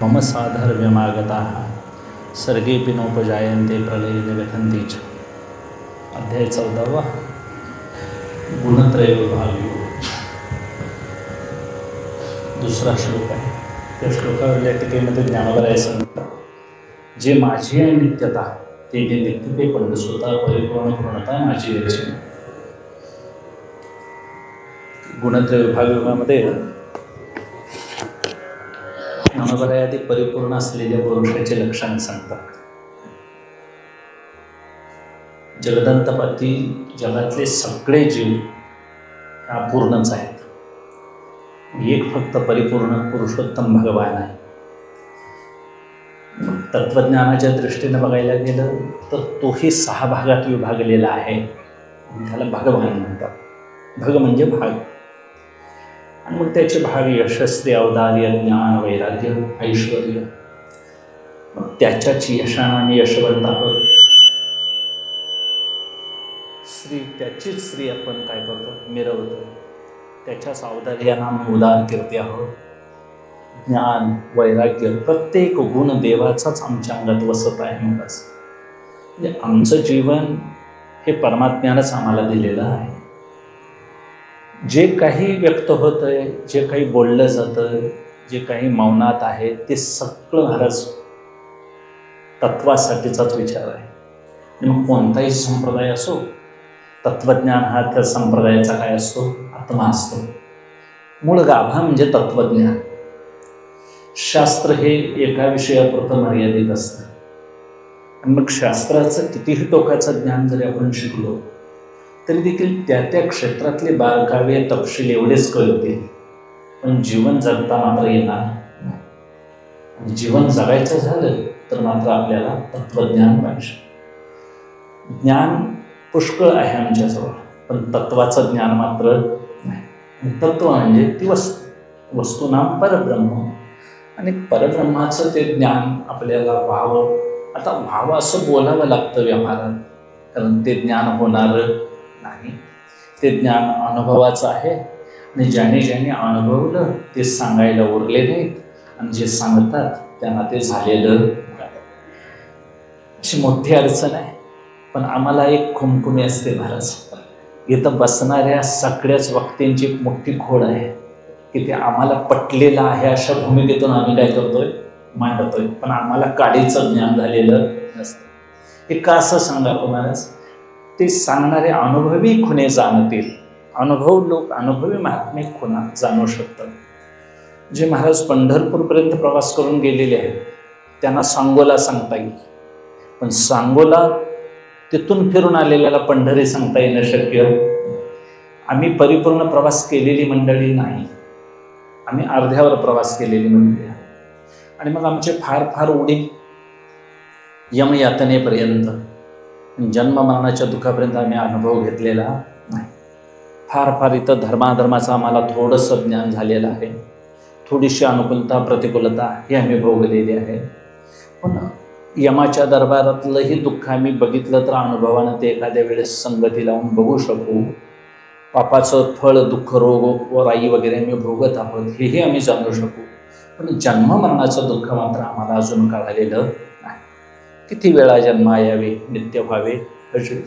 मम साधर्म्यमागताः सर्गेऽपि नोपजायन्ते प्रलये निगतन्ति च। अध्याय 14 गुणत्रय विभाग योग। दुसरा श्लोक आहे। त्या श्लोकावरल्या टीकेमध्ये ज्ञानोबराय सांगतात, जे माझी आहे नित्यता ते नित्य ते पण स्वतः परिपूर्ण पूर्णता माझी याची। गुणत्रय विभाग योगामध्ये ज्ञानोबराय आधी परिपूर्ण असलेल्या पुरुषाचे लक्षण सांगतात। जगदंतपाती जगातले सगळे जीव अपूर्णच आहेत, एक फक्त परिपूर्ण पुरुषोत्तम भगवान आहे। तत्वज्ञानाच्या दृष्टीने बघायला गेलं तर तोही 6 भागात विभागलेला आहे, त्याला भगवान म्हणतात। भग म्हणजे भाग, आणि मग त्याचे भाग यशस्वी, औदार्य, ज्ञान, वैराग्य, ऐश्वर्य। मग त्याच्याच यशानं आणि यशवंत आहोत। स्त्री त्याचीच स्त्री आपण काय करतो, मिरवतो। त्याच्याच औदार्यानं आम्ही उदार कीर्ती आहोत। ज्ञान, वैराग्य, प्रत्येक गुण देवाचाच आमच्या अंगात वसत आहे। मग असं म्हणजे आमचं जीवन हे परमात्म्यानंच आम्हाला दिलेलं आहे। जे काही व्यक्त होतंय, जे काही बोललं जातं, जे काही मौनात आहे, ते सगळं महाराज तत्वासाठीचाच विचार आहे। आणि मग कोणताही संप्रदाय असो, तत्वज्ञान हा त्या संप्रदायाचा काय असतो, आत्मा असतो। मूळ गाभा म्हणजे तत्वज्ञान। शास्त्र हे एका विषयापुरतं मर्यादित असतं, आणि मग शास्त्राचं कितीही टोकाचं ज्ञान जरी आपण शिकलो तरी देखील त्या त्या क्षेत्रातले बारकावे तपशील एवढेच कळतील, पण जीवन जगता मात्र येणार नाही। जीवन जगायचं झालं तर मात्र आपल्याला तत्वज्ञान पाहिजे। ज्ञान पुष्कळ आहे आमच्याजवळ, पण तत्वाचं ज्ञान मात्र नाही। तत्व म्हणजे ती वस्तू, वस्तूनाम परब्रह्म, आणि परब्रह्माचं ते ज्ञान आपल्याला व्हावं। आता व्हावं असं बोलावं लागतं व्यवहारात, कारण ते ज्ञान होणारं नाही। ते ज्ञान अनुभवाचं आहे, आणि ज्याने ज्याने अनुभवलं ते सांगायला उरले नाहीत, आणि जे सांगतात त्यांना ते झालेलं नाही। अशी मोठी अडचण आहे। पण आम्हाला एक खुमखुमी असते महाराज, इथं बसणाऱ्या सगळ्याच वक्त्यांची एक मोठी खोड आहे की ते आम्हाला पटलेलं आहे अशा भूमिकेतून आम्ही काय करतोय, मांडतोय, पण आम्हाला काडीचं ज्ञान झालेलं नसतं। हे का असं सांगा महाराज, ते सांगणारे अनुभवी खुणे जाणतील। अनुभवी महात्मे खुणा जाणू शकतात। जे महाराज पंढरपूरपर्यंत प्रवास करून गेलेले आहेत त्यांना सांगोला सांगता येईल, पण सांगोला तिथून फिरून आलेल्याला पंढरी सांगता येणं शक्य। आम्ही परिपूर्ण प्रवास केलेली मंडळी नाही, आम्ही अर्ध्यावर प्रवास केलेली मंडळी आहे। आणि मग आमचे फार फार उडी यमयातनेपर्यंत, जन्म मरणाच्या दुःखापर्यंत आम्ही अनुभव घेतलेला नाही। फार फार इथं धर्माधर्माचं आम्हाला थोडंसं ज्ञान झालेलं आहे, थोडीशी अनुकूलता प्रतिकूलता हे आम्ही भोगलेली आहे। पण यमाच्या दरबारातलंही दुःख आम्ही बघितलं तर अनुभवानं ते एखाद्या वेळेस संगती लावून बघू शकू। पापाचं फळ, दुःख, रोग व राई वगैरे आम्ही भोगत आहोत हेही आम्ही जाणू शकू, पण जन्म मरणाचं दुःख मात्र आम्हाला अजून कळालेलं नाही। किती वेळा जन्म यावे, नित्य व्हावे असे।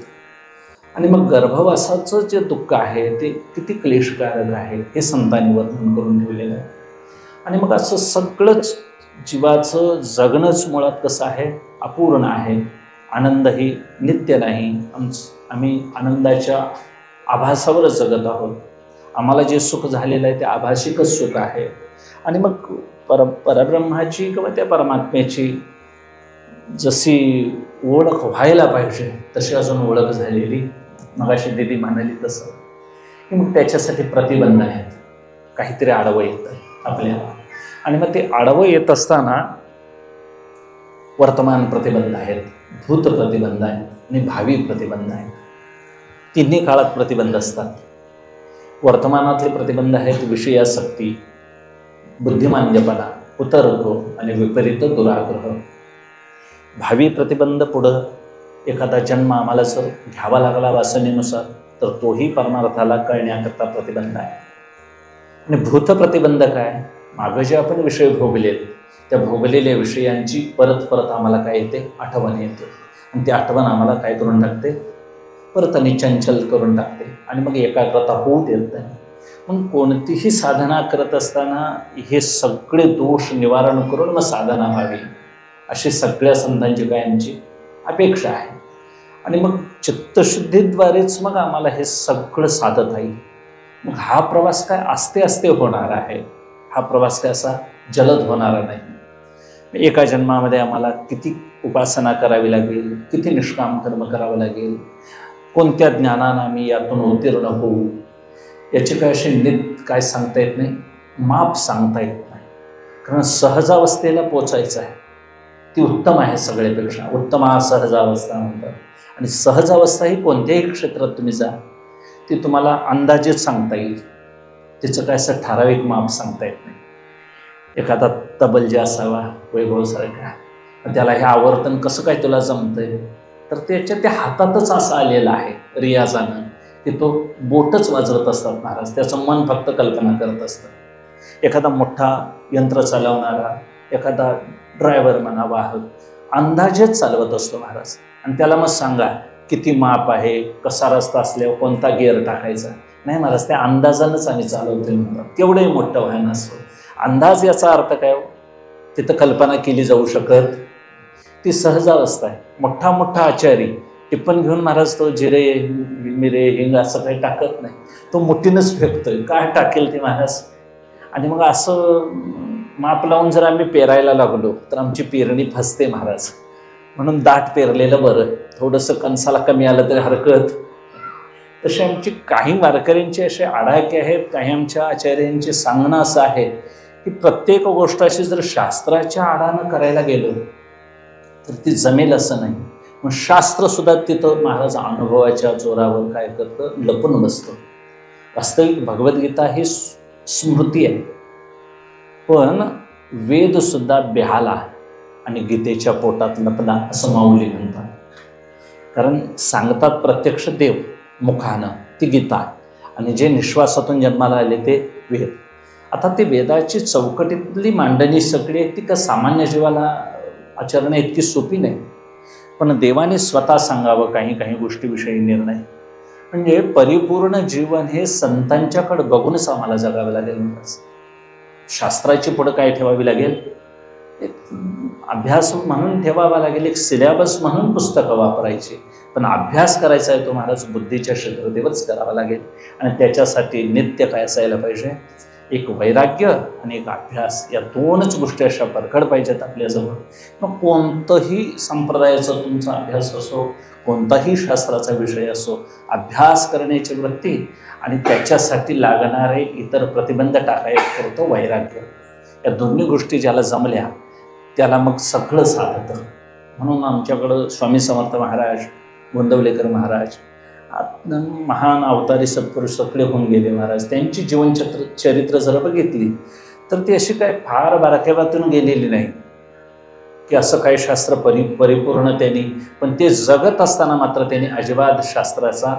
आणि मग गर्भवासाचं जे दुःख आहे ते किती क्लेशकारक आहे हे संतांनी वर्णन करून ठेवलेलं आहे। आणि मग असं सगळंच जीवाचं जगणंच मुळात कसं आहे, अपूर्ण आहे। आनंदही नित्य नाही। आम्ही आनंदाच्या आभासावरच जगत आहोत। आम्हाला जे सुख झालेलं आहे ते आभासिकच सुख आहे। आणि मग परब्रह्माची किंवा त्या परमात्म्याची जशी ओळख व्हायला पाहिजे तशी अजून ओळख झालेली, मगाशी दिदी म्हणाली तसं, की मग त्याच्यासाठी प्रतिबंध आहेत, काहीतरी आडवं येतं आपल्याला। आणि मग ते आडवं येत असताना वर्तमान प्रतिबंध आहेत, भूत प्रतिबंध आहेत, आणि भावी प्रतिबंध आहेत। तिन्ही काळात प्रतिबंध असतात। वर्तमानातले प्रतिबंध आहेत विषयासक्ती, बुद्धिमांद्यपणा, उतरतो आणि विपरीत दुराग्रह। भावी प्रतिबंध पुढं एखादा जन्म आम्हाला जर घ्यावा लागला वासनेनुसार तर तोही परमार्थाला कळण्याकरता प्रतिबंध आहे। आणि भूत प्रतिबंध काय, मागे जे आपण विषय भोगलेत त्या भोगलेल्या विषयांची परत परत आम्हाला काय येते, आठवण येते. आणि ती आठवण आम्हाला काय करून टाकते, परत आणि चंचल करून टाकते आणि मग एकाग्रता होऊ देत नाही. मग कोणतीही साधना करत असताना हे सगळे दोष निवारण करून मग साधना व्हावी, अशी सगळ्या संतांची काय आमची अपेक्षा आहे. आणि मग चित्तशुद्धीद्वारेच मग आम्हाला हे सगळं साधता येईल. मग हा प्रवास काय आस्ते आस्ते होणार आहे, हा प्रवास काय असा जलद होणारा नाही. एका जन्मामध्ये आम्हाला किती उपासना करावी लागेल, किती निष्काम कर्म करावं लागेल, कोणत्या ज्ञानानं आम्ही यातून उत्तीर्ण होऊ, याचे काय असे नीट काय सांगता येत नाही, माप सांगता येत नाही. कारण सहजावस्थेला पोचायचं आहे, ती उत्तम आहे, सगळ्यापेक्षा उत्तम हा सहजावस्था म्हणतात. आणि सहजावस्था ही कोणत्याही क्षेत्रात तुम्ही जा, ती तुम्हाला अंदाजेच सांगता येईल, तिचं काय असं ठराविक माप सांगता येत नाही. एखादा तबलजा असावा वैभवसारखा, त्याला हे आवर्तन कसं काय तुला जमतंय, तर त्याच्या त्या हातातच असं आलेलं आहे रियाजानं की तो बोटच वाजवत असतात महाराज, त्याचं मन फक्त कल्पना करत असतं. एखादा मोठा यंत्र चालवणारा, एखादा ड्रायव्हर म्हणा, वाहक, अंदाजेच चालवत असतो महाराज. आणि त्याला मग सांगा किती माप आहे, कसा रस्ता असल्यावर कोणता गिअर टाकायचा, नाही महाराज, त्या अंदाजानंच आम्ही चालवतोय म्हणतात. केवढंही मोठं वाहन असो, अंदाज याचा अर्थ काय, तिथं कल्पना केली जाऊ शकत, ती सहजावस्था आहे. मोठा मोठा आचारी टिप्पण घेऊन महाराज तो जिरे मिरे हिंग असं काही टाकत नाही, तो मुठीनंच फेकतोय, काय टाकेल ते महाराज. आणि मग असं माप लावून जर आम्ही पेरायला लागलो तर आमची पेरणी फसते महाराज. म्हणून दाट पेरलेलं बरं, थोडंसं कणसाला कमी आलं तरी हरकत. तसे आमची काही वारकऱ्यांचे असे आडाखे आहेत, काही आमच्या आचार्यांचे सांगणं असं आहे की प्रत्येक गोष्ट अशी जर शास्त्राच्या आडानं करायला गेलो तर ती जमेल असं नाही. मग शास्त्रसुद्धा तिथं महाराज अनुभवाच्या जोरावर काय करतं, लपून बसतं. वास्तविक भगवद्गीता ही स्मृती आहे, पण वेदसुद्धा बेहाला आणि गीतेच्या पोटात लपला असं माऊली म्हणतात. कारण सांगतात प्रत्यक्ष देव मुखानं, ती गीता, आणि जे निश्वासातून जन्माला आले ते वेद. आता ते वेदाची चौकटीतली मांडणी सगळी ती का सामान्य जीवाला आचरणं इतकी सोपी नाही. पण देवाने स्वतः सांगावं काही काही गोष्टीविषयी निर्णय. म्हणजे परिपूर्ण जीवन हे संतांच्याकडे बघूनच आम्हाला जगावं लागेल. शास्त्राची पुढं काय ठेवावी लागेल, एक अभ्यास म्हणून ठेवावा लागेल, एक सिलेबस म्हणून पुस्तकं वापरायची. पण अभ्यास करायचा आहे तो महाराज बुद्धीच्या क्षेत्रातच करावा लागेल. आणि त्याच्यासाठी नित्य काय असायला पाहिजे, एक वैराग्य आणि एक अभ्यास, या दोनच गोष्टी अशा परखड पाहिजेत आपल्याजवळ. मग कोणतंही संप्रदायाचा तुमचा अभ्यास असो, कोणताही शास्त्राचा विषय असो, अभ्यास करण्याची वृत्ती आणि त्याच्यासाठी लागणारे इतर प्रतिबंध टाकायला करतो वैराग्य, या दोन्ही गोष्टी ज्याला जमल्या त्याला मग सगळं साधतं. म्हणून आमच्याकडं स्वामी समर्थ महाराज, गोंदवलेकर महाराज, महान अवतारी सत्पुरुष सगळे होऊन गेले महाराज. त्यांची चरित्र जर बघितली तर ती अशी काय फार बारकाव्यातून गेलेली नाही की असं काही शास्त्र परिपूर्ण त्यांनी, पण ते जगत असताना मात्र त्यांनी अजिबात शास्त्राचा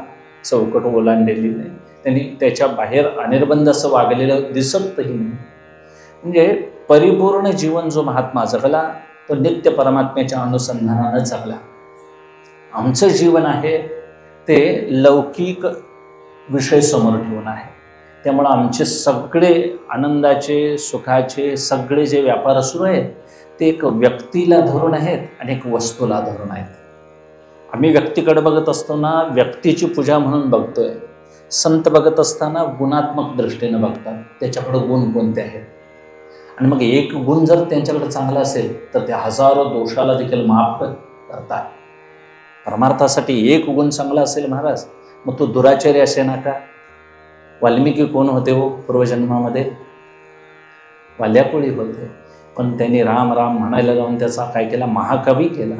चौकट ओलांडलेली नाही. त्यांनी त्याच्या बाहेर अनिर्बंध असं वागलेलं दिसतही नाही. म्हणजे परिपूर्ण जीवन जो महात्मा जगला तो नित्य परमात्म्याच्या अनुसंधानानं जगला. आमचं जीवन आहे ते लौकिक विषय समोर ठेवून आहे. त्यामुळं आमचे सगळे आनंदाचे, सुखाचे सगळे जे व्यापार सुरू आहेत ते एक व्यक्तीला धरून आहेत आणि एक वस्तूला धरून आहेत. आम्ही व्यक्तीकडे बघत असताना व्यक्तीची पूजा म्हणून बघतोय, संत बघत असताना गुणात्मक दृष्टीनं बघतात, त्याच्याकडे गुण कोणते आहेत. आणि मग एक गुण जर त्यांच्याकडे चांगला असेल तर ते हजारो दोषाला देखील माफ करतात. परमार्थासाठी एक गुण चांगला असेल महाराज, मग तो दुराचारी असे ना का. वाल्मिकी कोण होते हो पूर्वजन्मामध्ये, वाल्याकोळी होते, पण त्यांनी राम राम म्हणायला जाऊन त्याचा काय केला, महाकवी केला.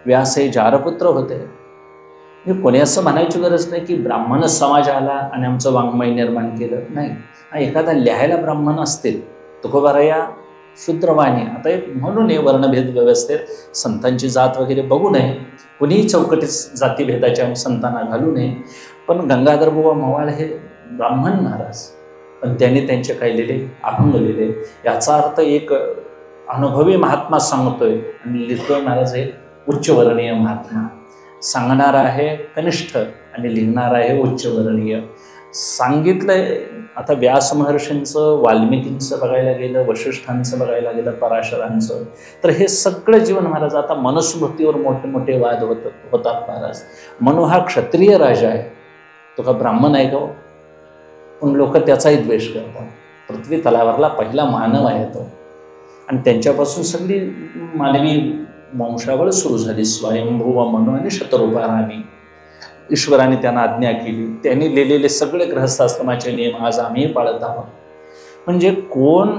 व्यास हे जारपुत्र होते. म्हणजे कोणी असं म्हणायची गरज नाही की ब्राह्मण समाज आला आणि आमचं वाङ्मय निर्माण केलं, नाही. एखादा लिहायला ब्राह्मण असतील, तुकोबाराया शूद्रवाणी, आता एक म्हणून हे वर्णभेद व्यवस्थेत संतांची जात वगैरे बघू नये, कुणीही चौकटीत जातीभेदाच्या संतांना घालू नये. पण गंगाधर बुवा मवाळ हे ब्राह्मण महाराज, पण त्यांनी त्यांचे काय लिहिले, अभंग लिहिले. याचा अर्थ एक अनुभवी महात्मा सांगतोय आणि लिहितोय महाराज हे उच्चवर्णीय महात्मा. सांगणारा आहे कनिष्ठ आणि लिहिणारा आहे उच्चवर्णीय. सांगितलंय आता व्यास महर्षींचं, वाल्मिकींचं बघायला गेलं, वशिष्ठांचं बघायला गेलं, पराशरांचं, तर हे सगळं जीवन महाराज आता मनुस्मृतीवर मोठे मोठे वाद होतात महाराज. मनु हा क्षत्रिय राजा आहे, तो का ब्राह्मण आहे का? पण लोक त्याचाही द्वेष करतात. पृथ्वी तलावरला पहिला मानव आहे तो, आणि त्यांच्यापासून सगळी मानवी वंशावळ सुरू झाली. स्वयंभू मनु आणि शतरूपा राणी. ईश्वराने त्यांना आज्ञा केली, त्यांनी लिहिलेले सगळे गृहस्थाश्रमाचे नियम आज आम्ही पाळत आहोत. म्हणजे कोण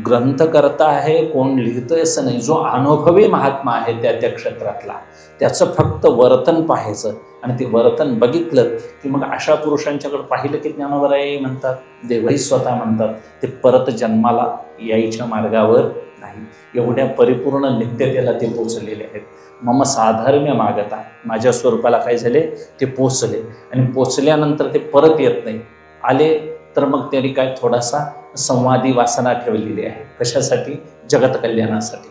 ग्रंथकर्ता आहे, कोण लिहितोय असं नाही. जो अनुभवी महात्मा आहे त्या क्षेत्रातला, त्याचं फक्त वर्तन पाहायचं आणि ते वर्तन बघितलं की मग अशा पुरुषांच्याकडे पाहिलं की ज्ञानोबराई म्हणतात, देवही स्वतः म्हणतात, ते परत जन्माला यायच्या मार्गावर नाही. एवढ्या परिपूर्ण नित्यतेला ते पोचलेले आहेत. मम साधर्म्य मागता, माझ्या स्वरूपाला काय झाले ते पोचले, आणि पोचल्यानंतर ते परत येत नाही. आले तर मग त्यांनी काय थोडासा संवादी वासना ठेवलेली आहे. कशासाठी? जगत कल्याणासाठी.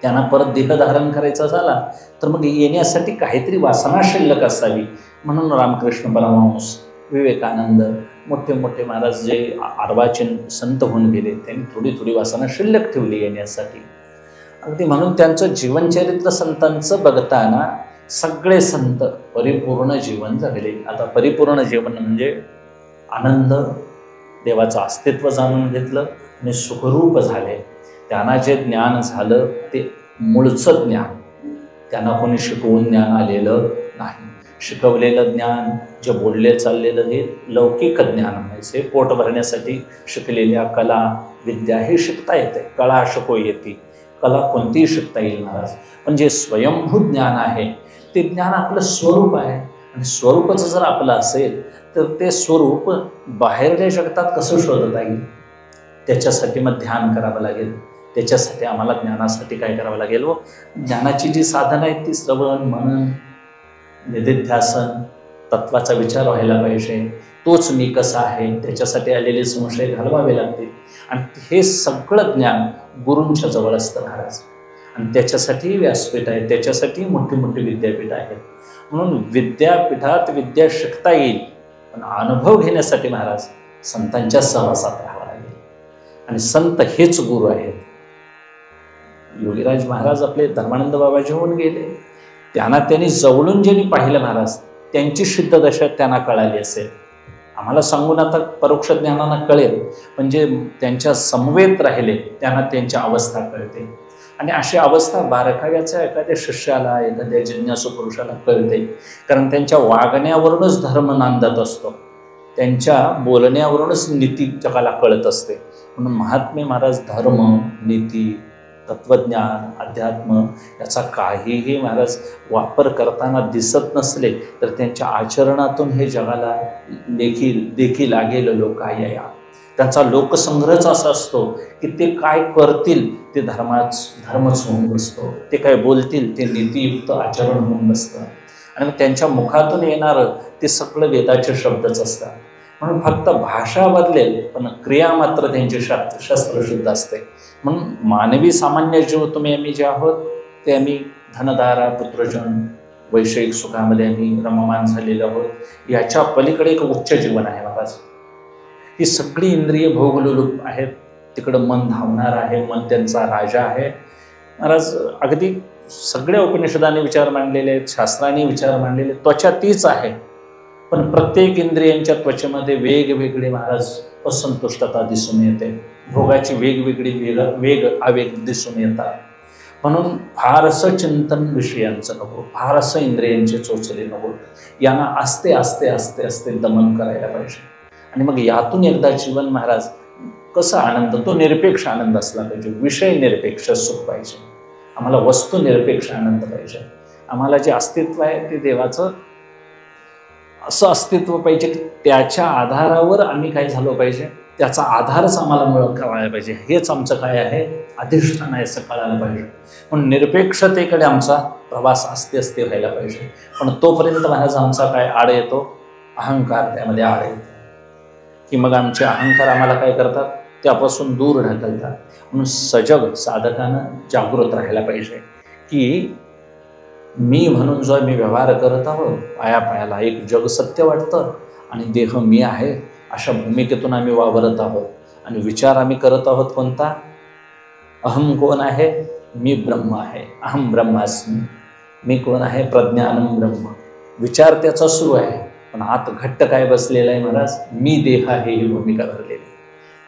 त्यांना परत देह धारण करायचा झाला तर मग येण्यासाठी काहीतरी वासना शिल्लक असावी. म्हणून रामकृष्ण परमहंस, विवेकानंद, मोठे मोठे महाराज जे अर्वाचीन संत होऊन गेले, त्यांनी थोडी थोडी वासना शिल्लक ठेवली येण्यासाठी. अगदी म्हणून त्यांचं जीवनचरित्र संतांचं बघताना सगळे संत परिपूर्ण जीवन जगले. आता परिपूर्ण जीवन म्हणजे आनंद, देवाचं अस्तित्व जाणून घेतलं आणि सुखरूप झाले. त्यांना जे ज्ञान झालं ते मूळचं ज्ञान, त्यांना कोणी शिकवून ज्ञान आलेलं नाही. शिकवलेलं ज्ञान, जे बोलले चाललेलं हे लौकिक ज्ञान म्हणायचे. पोट भरण्यासाठी शिकलेल्या कला विद्या हे शिकता येते, कला शिकू येते. कला कोणतीही शिकता येईल महाराज, पण जे स्वयंभू ज्ञान आहे ते ज्ञान आपलं स्वरूप आहे. आणि स्वरूपच जर आपलं असेल तर ते स्वरूप बाहेरच्या जगतात कसं शोधता येईल? त्याच्यासाठी मग ध्यान करावं लागेल. त्याच्यासाठी आम्हाला ज्ञानासाठी काय करावं लागेल? व ज्ञानाची जी साधनं आहेत ती श्रवण, मनन, निधिध्यासन, तत्वाचा विचार व्हायला पाहिजे. तोच मी कसा आहे त्याच्यासाठी आलेले संशय घालवावे लागतील. आणि हे सगळं ज्ञान गुरूंच्या जवळ असतं महाराज. आणि त्याच्यासाठी व्यासपीठ आहे, त्याच्यासाठी मोठी मोठी विद्यापीठ आहेत. म्हणून विद्यापीठात विद्या शिकता येईल, पण अनुभव घेण्यासाठी महाराज संतांच्या सहवासात राहावं लागेल. आणि संत हेच गुरु आहेत. योगीराज महाराज आपले धर्मानंद बाबाजी होऊन गेले, त्यांनी जवळून ज्यांनी पाहिलं महाराज त्यांची सिद्धदशा त्यांना कळाली असेल. आम्हाला सांगून आता परोक्ष ज्ञानानं कळेल, पण जे त्यांच्या समवेत राहिले त्यांना त्यांची अवस्था कळते. आणि अशी अवस्था बारकाव्याच्या एखाद्या शिष्याला, एखाद्या जिज्ञासू पुरुषाला कळते. कारण त्यांच्या वागण्यावरूनच धर्म नांदत असतो, त्यांच्या बोलण्यावरूनच नीती जगाला कळत असते. म्हणून महात्मे महाराज धर्म, नीती, तत्वज्ञान, अध्यात्म याचा काहीही महाराज वापर करताना दिसत नसले तर त्यांच्या आचरणातून हे जगाला देखील लागेल लोकाया. त्यांचा लोकसंग्रहच असा असतो की ते काय करतील ते धर्मच होऊन बसतो, ते काय बोलतील ते नीतियुक्त आचरण होऊन बसतं. आणि त्यांच्या मुखातून येणारं ते सगळं वेदाचे शब्दच असतात. म्हणून फक्त भाषा बदलेल पण क्रिया मात्र त्यांची शस्त्रशुद्ध असते. म्हणून मानवी सामान्य जीव आम्ही जे आहोत ते आम्ही धनधारा, पुत्रजन, वैषयिक सुखामध्ये आम्ही रममान झालेलो आहोत. याच्या पलीकडे एक उच्च जीवन आहे महाराज. ही सगळी इंद्रिय भोगलोलूप आहेत, तिकडं मन धावणार आहे, मन त्यांचा राजा आहे महाराज. अगदी सगळ्या उपनिषदाने विचार मांडलेले आहेत, शास्त्राने विचार मांडलेले. त्वचा तीच आहे, पण प्रत्येक इंद्रियांच्या त्वचेमध्ये वेगवेगळे महाराज असंतुष्टता दिसून येते. भोगाची वेगवेगळी वेग आवेग दिसून येतात. म्हणून फारसं चिंतन विषयांचं नको, फारसं इंद्रियांचे चोचले नको. यांना आस्ते आस्ते आस्ते आस्ते दमन करायला पाहिजे. आणि मग यातून एकदा जीवन महाराज कसा आनंद, तो निरपेक्ष आनंद असला पाहिजे. विषय निरपेक्ष सुख पाहिजे आम्हाला, वस्तू निरपेक्ष आनंद पाहिजे आम्हाला. जे अस्तित्व आहे ते देवाचं असं अस्तित्व पाहिजे की त्याच्या आधारावर आम्ही काय झालो पाहिजे, त्याचा आधारच आम्हाला कळायला पाहिजे. हेच आमचं काय आहे, अधिष्ठान आहे असं कळायला पाहिजे. पण निरपेक्षतेकडे आमचा प्रवास आस्ते आस्ते व्हायला पाहिजे. पण तोपर्यंत महाराज आमचा काय आड येतो, अहंकार त्यामध्ये आड येतो. की मग आमचे अहंकार आम्हाला काय करतात, त्यापासून दूर ढकलतात. म्हणून सजग साधकानं जागृत राहायला पाहिजे की मी म्हणून जो मी व्यवहार करत आहोत, पाया पायाला एक जग सत्य वाटतं आणि देह मी आहे अशा भूमिकेतून आम्ही वावरत आहोत. आणि विचार आम्ही करत आहोत कोणता? अहम कोण आहे? मी ब्रह्म आहे. अहम ब्रह्मास्मी. मी कोण आहे? प्रज्ञानम ब्रह्म. विचार त्याचा सुरू आहे, पण आत घट्ट काय बसलेलं आहे महाराज? मी देह आहे ही भूमिका धरलेली.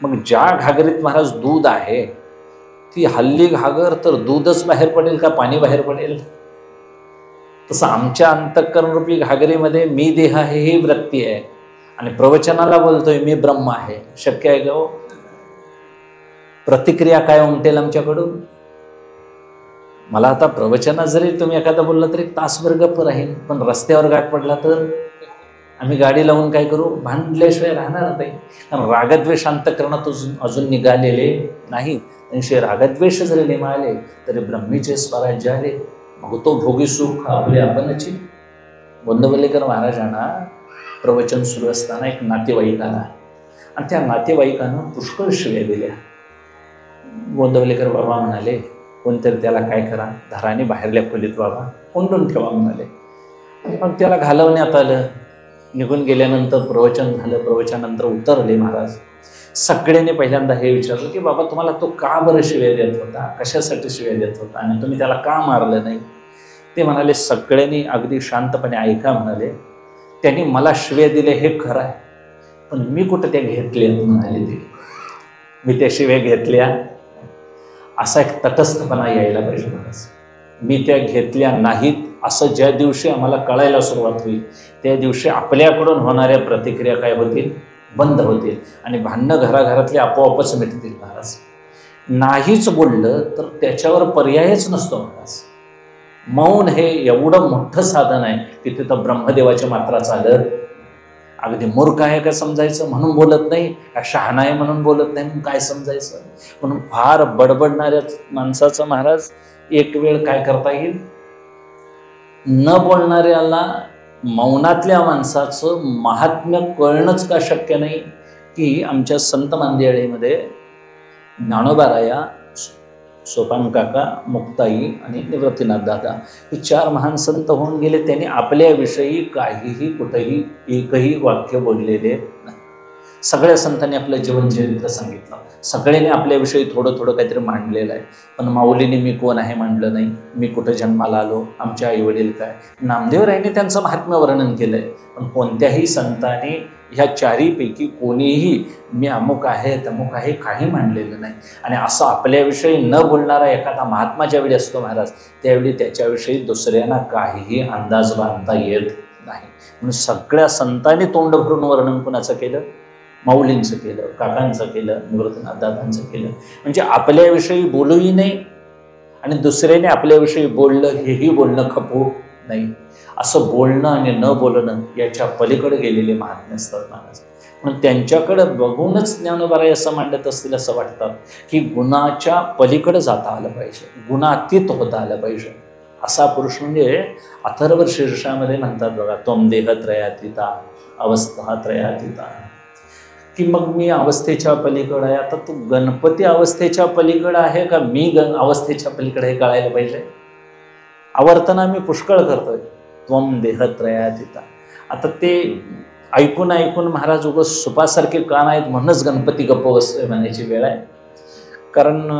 मग ज्या घागरीत महाराज दूध आहे ती हल्ली घागर तर दूधच बाहेर पडेल का पाणी बाहेर पडेल? तसं आमच्या अंतःकरणरूपी घागरीमध्ये मी देह आहे ही वृत्ती आहे आणि प्रवचनाला बोलतोय मी ब्रह्म आहे. शक्य आहे का हो? प्रतिक्रिया काय उमटेल आमच्याकडून? मला आता प्रवचनात जरी तुम्ही एखादा बोलला तरी तासभर गप्प राहील, पण रस्त्यावर गाठ पडला तर आम्ही गाडी लावून काय करू? भांडल्याशिवाय राहणार नाही. कारण रागद्वेष अंतःकरणात अजून निघालेले नाही. त्यांचे रागद्वेष जरी निमाळले तरी ब्रह्मीचे स्वराज्य आले. मग तो भोगी सुख आपले आपणची. गोंदवलेकर महाराजांना प्रवचन सुरू असताना एक नातेवाईक आला आणि त्या नातेवाईकानं पुष्कळ शिव्या दिल्या. गोंदवलेकर बाबा म्हणाले, कोणतरी त्याला काय करा, धराने बाहेरल्या खोलीत बाबा कोंडून ठेवा म्हणाले. मग त्याला घालवण्यात आलं. निघून गेल्यानंतर प्रवचन झालं. प्रवचनानंतर उतरले महाराज. सगळ्यांनी पहिल्यांदा हे विचारलं की बाबा तुम्हाला तो का बरं शिव्या देत होता, कशासाठी शिव्या देत होता आणि तुम्ही त्याला का मारलं नाही? ते म्हणाले, सगळ्यांनी अगदी शांतपणे ऐका म्हणाले, त्यांनी मला शिव्या दिले हे खरं आहे, पण मी कुठं त्या घेतल्या म्हणाले. ते मी त्या शिव्या घेतल्या असा एक तटस्थपणा यायला पाहिजे महाराज. मी त्या घेतल्या नाहीत असं ज्या दिवशी आम्हाला कळायला सुरुवात होईल त्या दिवशी आपल्याकडून होणाऱ्या प्रतिक्रिया काय होतील? बंद होतील आणि भांडणं घराघरातले आपोआपच मिटतील महाराज. नाहीच बोललं तर त्याच्यावर पर्यायच नसतो महाराज. मौन हे एवढं मोठं साधन आहे की तिथं ब्रह्मदेवाच्या मात्रा चालत. अगदी मूर्ख आहे का समजायचं म्हणून बोलत नाही, का शहाणा आहे म्हणून बोलत नाही म्हणून काय समजायचं? म्हणून फार बडबडणाऱ्या माणसाचं महाराज एक वेळ काय करता येईल? न बोलणाऱ्याला मौनातल्या माणसाचं महात्म्य कळणंच का शक्य नाही की आमच्या संत मांदियाळीमध्ये ज्ञानोबाराया, सोपान काका, मुक्ताई आणि निवृत्तीनाथ दादा हे 4 महान संत होऊन गेले. त्यांनी आपल्याविषयी काहीही कुठेही एकही वाक्य बोललेले नाही. सगळ्या संतांनी आपलं जीवनचरित्र सांगितलं. सगळ्यांनी आपल्याविषयी थोडं थोडं काहीतरी मांडलेलं आहे. पण माऊलीने मी कोण आहे मांडलं नाही. मी कुठं जन्माला आलो, आमचे आईवडील काय. नामदेवरायांनी त्यांचं महात्म्य वर्णन केलं आहे, पण कोणत्याही संतांनी ह्या 4पैकी कोणीही मी अमुक आहे तमुक आहे काही मांडलेलं नाही. आणि असं आपल्याविषयी न बोलणारा एखादा महात्मा ज्यावेळी असतो महाराज त्यावेळी त्याच्याविषयी दुसऱ्यांना काहीही अंदाज बांधता येत नाही. म्हणून सगळ्या संतांनी तोंड भरून वर्णन कोणाचं केलं? माऊलींचं केलं, काकांचं केलं, निवृत्तीनाथ दादांचं केलं. म्हणजे आपल्याविषयी बोलूही नाही आणि दुसऱ्याने आपल्याविषयी बोललं हेही बोलणं खपू नाही. असं बोलणं आणि न बोलणं याच्या पलीकडे गेलेले महात्मे असतात महाराज. म्हणून त्यांच्याकडं बघूनच ज्ञानोबाराय असं मांडत असतील असं वाटतं की गुणाच्या पलीकडे जाता आलं पाहिजे, गुणातीत होता आलं पाहिजे. असा पुरुष म्हणजे अथर्व शीर्षामध्ये म्हणतात बघा, त्वम देहत्रयातीता अवस्था त्रयातीता, की मग मी अवस्थेच्या पलीकडे आहे. आता तू गणपती अवस्थेच्या पलीकडे आहे का मी अवस्थेच्या पलीकडे हे कळायला पाहिजे. आवर्तन आम्ही पुष्कळ करतोय, त्वम देहत्रयातीता. आता ते ऐकून ऐकून महाराज उगाच सुपासारखे कान आहेत म्हणूनच गणपती गप्प बसतोय म्हणायची वेळ आहे. कारण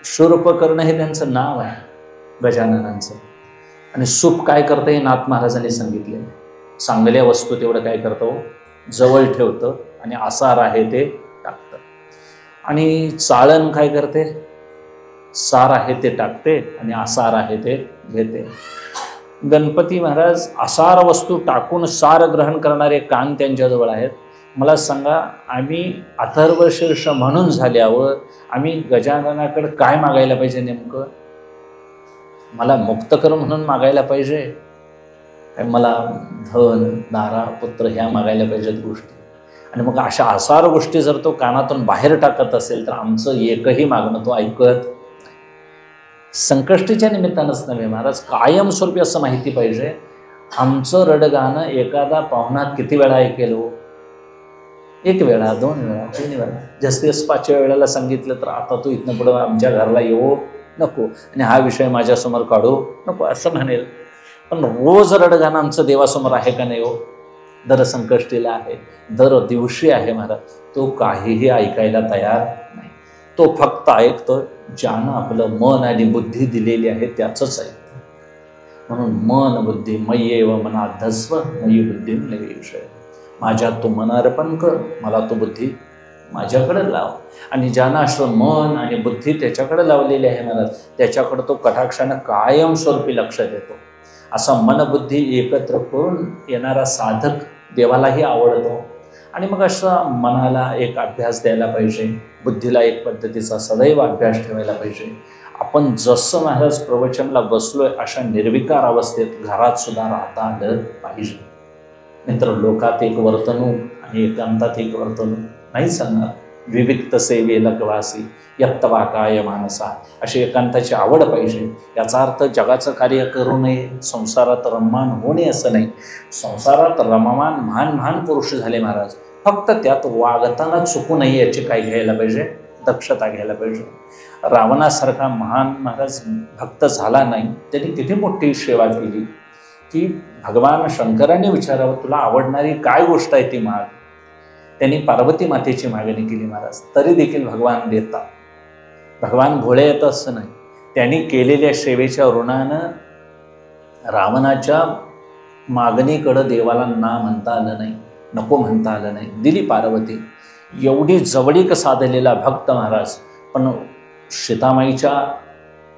शूरप करणं हे त्यांचं नाव आहे गजाननांचं. आणि सूप काय करतं हे नाथ महाराजांनी सांगितले. चांगल्या वस्तू तेवढं काय करतो, जवळ ठेवतं आणि आसार आहे ते टाकतं. आणि चाळण काय करते, सार आहे ते टाकते आणि आसार आहे ते घेते. गणपती महाराज आसार वस्तू टाकून सार ग्रहण करणारे कान त्यांच्याजवळ आहेत. मला सांगा, आम्ही अथर्व शीर्ष म्हणून झाल्यावर आम्ही गजाननाकडे काय मागायला पाहिजे? नेमकं मला मुक्त कर म्हणून मागायला पाहिजे काय? मला धन, दारा, पुत्र ह्या मागायला पाहिजेत गोष्टी. आणि मग अशा आसार गोष्टी जर तो कानातून बाहेर टाकत असेल तर आमचं एकही मागणं तो ऐकत. संकष्टीच्या निमित्तानंच नव्हे महाराज, कायमस्वरूपी असं माहिती पाहिजे आमचं रडगाणं एखादा पाहुणा किती वेळा ऐकेल हो. 1 वेळा 2 वेळा 3 वेळा, जास्तीत 5व्या वेळेला सांगितलं तर आता तू इथनं पुढं आमच्या घराला येऊ नको आणि हा विषय माझ्यासमोर काढू नको असं म्हणेल. पण रोज रडगाणं आमचं देवासमोर आहे का नाही हो? दर संकष्टीला आहे, दर दिवशी आहे महाराज. तो काहीही ऐकायला तयार नाही. तो फक्त ऐकतो ज्यानं आपलं मन आणि बुद्धी दिलेली आहे त्याचंच ऐकतो. म्हणून मन बुद्धी मय्येव मनाधस्व मयी बुद्धी लगे विषय. माझ्यात तू मन अर्पण कर, मला तू बुद्धी माझ्याकडे लाव. आणि ज्यानं असं मन आणि बुद्धी त्याच्याकडे लावलेली आहे महाराज, त्याच्याकडे तो कटाक्षानं कायमस्वरूपी लक्ष देतो. असा मनबुद्धी एकत्र करून येणारा साधक देवालाही आवडतो. आणि मग असा मनाला एक अभ्यास द्यायला पाहिजे, बुद्धीला एक पद्धतीचा सदैव अभ्यास ठेवायला पाहिजे. आपण जसं महाराज प्रवचनला बसलोय अशा निर्विकार अवस्थेत घरात सुद्धा राहता आलं पाहिजे. मित्र, लोकात एक वर्तणूक आणि एकांतात एक वर्तणूक नाही चालणार. विविक्त सेवेला वासी यत्तवा काय मानसा, अशी एकांताची आवड पाहिजे. याचा अर्थ जगाचं कार्य करू नये, संसारात रममान होऊ नये असं नाही. संसारात रममान महान पुरुष झाले महाराज, फक्त त्यात वागताना चुकू नये याची काय घ्यायला पाहिजे, दक्षता घ्यायला पाहिजे. रावणासारखा महान महाराज भक्त झाला नाही, त्यांनी किती मोठी सेवा केली की भगवान शंकरांनी विचारावं तुला आवडणारी काय गोष्ट आहे ती माग. त्यांनी पार्वती मातेची मागणी केली महाराज, तरी देखील भगवान देतात. भगवान भोळे येत असं नाही. त्यांनी केलेल्या सेवेच्या ऋणानं रावणाच्या मागणीकडं देवाला ना म्हणता आलं नाही, नको म्हणता आलं नाही, दिली पार्वती. एवढी जवळीक साधलेला भक्त महाराज, पण सीतामाईच्या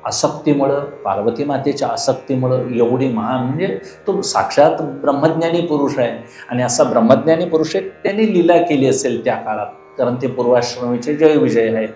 आसक्तीमुळं, पार्वती मातेच्या आसक्तीमुळं एवढी महान, म्हणजे तो साक्षात ब्रह्मज्ञानी पुरुष आहे. आणि असा ब्रह्मज्ञानी पुरुष आहे, त्यांनी लीला केली असेल त्या काळात, कारण ते पूर्वाश्रमीचे जय विजय आहेत.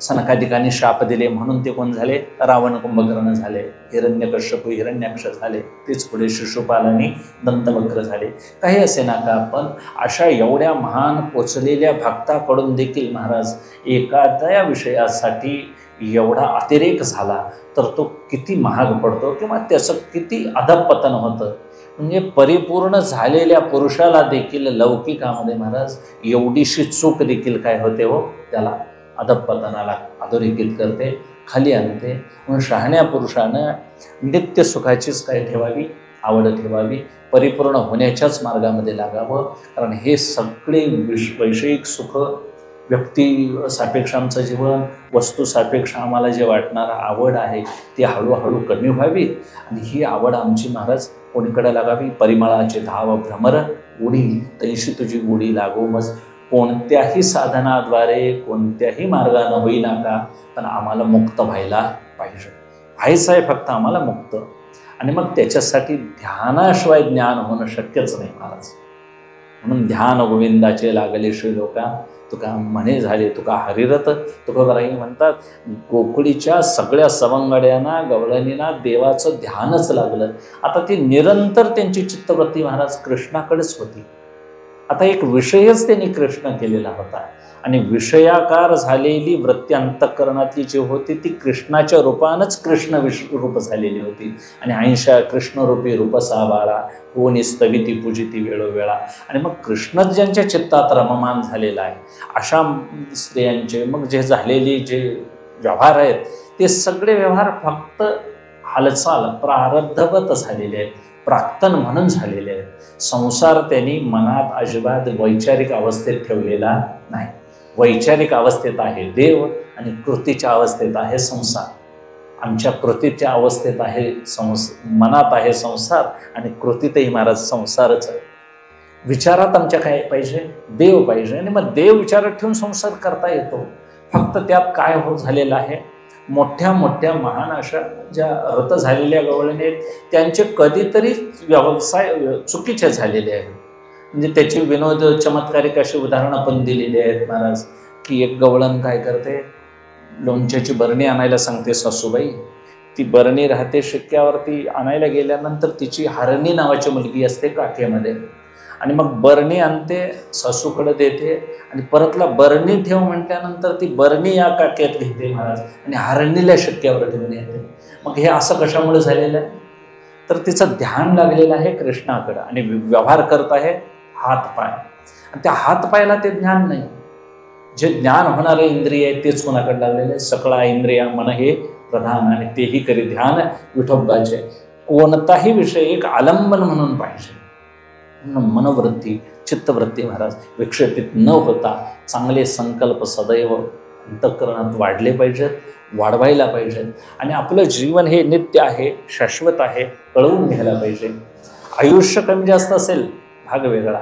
सनकादिकांनी शाप दिले म्हणून ते कोण झाले, रावण कुंभकर्ण झाले, हिरण्यकश्यप हिरण्याक्ष झाले, तेच पुढे शिशुपाल आणि दंतवक्र झाले. काही असे ना का, पण अशा एवढ्या महान पोचलेल्या भक्ताकडून देखील महाराज एखाद्या विषयासाठी एवढा अतिरेक झाला तर तो किती महाग पडतो किंवा त्याचं किती अधःपतन होतं. म्हणजे परिपूर्ण झालेल्या पुरुषाला देखील लौकिकामध्ये महाराज एवढीशी चूक देखील काय होते हो, त्याला अधःपतनाला अधोरेखित करते, खाली आणते. म्हणून शहाण्या पुरुषानं नित्य सुखाचीच काय ठेवावी, आवड ठेवावी, परिपूर्ण होण्याच्याच मार्गामध्ये लागावं. कारण हे सगळे वैषयिक सुख, व्यक्ती सापेक्ष आमचं जीवन, वस्तू सापेक्ष आम्हाला जे वाटणारं आवड आहे ती हळूहळू कमी व्हावी. आणि ही आवड आमची महाराज कोणीकडे लागावी, परिमळाचे धाव भ्रमर उडी तैशी तुझी उडी लागो मज. कोणत्याही साधनाद्वारे कोणत्याही मार्गानं होईना का, पण आम्हाला मुक्त व्हायला पाहिजे. व्हायचं आहे फक्त आम्हाला मुक्त. आणि मग त्याच्यासाठी ध्यानाशिवाय ज्ञान होणं शक्यच नाही महाराज. म्हणून ध्यान गोविंदाचे लागले श्रीलोका, तुका म्हणे झाले तुका हरिरथ. तुकोबाराही म्हणतात, गोकुळीच्या सगळ्या सवंगड्यांना गवळणींना देवाचं ध्यानच लागलं. आता ती निरंतर त्यांची चित्तवृत्ती महाराज कृष्णाकडेच होती. आता एक विषयच त्यांनी कृष्ण केलेला होता. आणि विषयाकार झालेली वृत्ती अंतःकरणातली जी होती ती कृष्णाच्या रूपानंच कृष्ण रूप झालेली होती. आणि 80 कृष्णरूपी रूप साबाळा कोणी स्तविती पूजिती वेळोवेळा. आणि मग कृष्णच ज्यांच्या चित्तात रममान झालेला आहे अशा स्त्रियांचे मग जे झालेली जे व्यवहार आहेत ते सगळे व्यवहार फक्त हालचाल प्रारब्धवत झालेले आहेत, प्राक्तन म्हणून झालेले आहेत. संसार त्यांनी मनात अजिबात वैचारिक अवस्थेत ठेवलेला नाही. वैचारिक अवस्थेत आहे देव आणि कृतीच्या अवस्थेत आहे संसार. आमच्या कृतीच्या अवस्थेत आहे मनात आहे संसार आणि कृतीतही महाराज संसारच आहे. विचारात आमच्या काय पाहिजे, देव पाहिजे. आणि मग देव विचारात ठेवून संसार करता येतो. फक्त त्यात काय हो झालेलं आहे, मोठ्या मोठ्या महान अशा ज्या रत झालेल्या गवळणी आहेत त्यांचे कधीतरी व्यवसाय चुकीचे झालेले आहेत. म्हणजे त्याची विनोद चमत्कारिक अशी उदाहरणं पण दिलेली आहेत महाराज. की एक गवळण काय करते, लोणच्याची बरणी आणायला सांगते सासूबाई. ती बरणी राहते शिक्क्यावरती, आणायला गेल्यानंतर तिची हरणी नावाची मुलगी असते काठ्यामध्ये. आणि मग बरणी आणते, सासूकडे देते आणि परतला बरणी ठेव म्हटल्यानंतर ती बरणी या काट्यात घेते महाराज आणि हरणीला शिक्क्यावर ठेवून येते. मग हे असं कशामुळे झालेलं आहे, तर तिचं ध्यान लागलेलं आहे कृष्णाकडं आणि व्यवहार करत आहे हात पाय. आणि त्या हात पायाला ते ज्ञान नाही. जे ज्ञान होणारे इंद्रिय आहे तेच कोणाकडे लागलेले आहे? सकळा इंद्रिया मन हे प्रधान आणि तेही करी ध्यान विठोबाचे. कोणताही विषय एक आलंबन म्हणून पाहिजे. मनोवृत्ती चित्तवृत्ती महाराज विक्षेपित न होता चांगले संकल्प सदैव अंतःकरणात वाढले पाहिजेत, वाढवायला पाहिजेत. आणि आपलं जीवन हे नित्य आहे, शाश्वत आहे, कळवून घ्यायला पाहिजे. आयुष्य कमी जास्त असेल भाग वेगळा,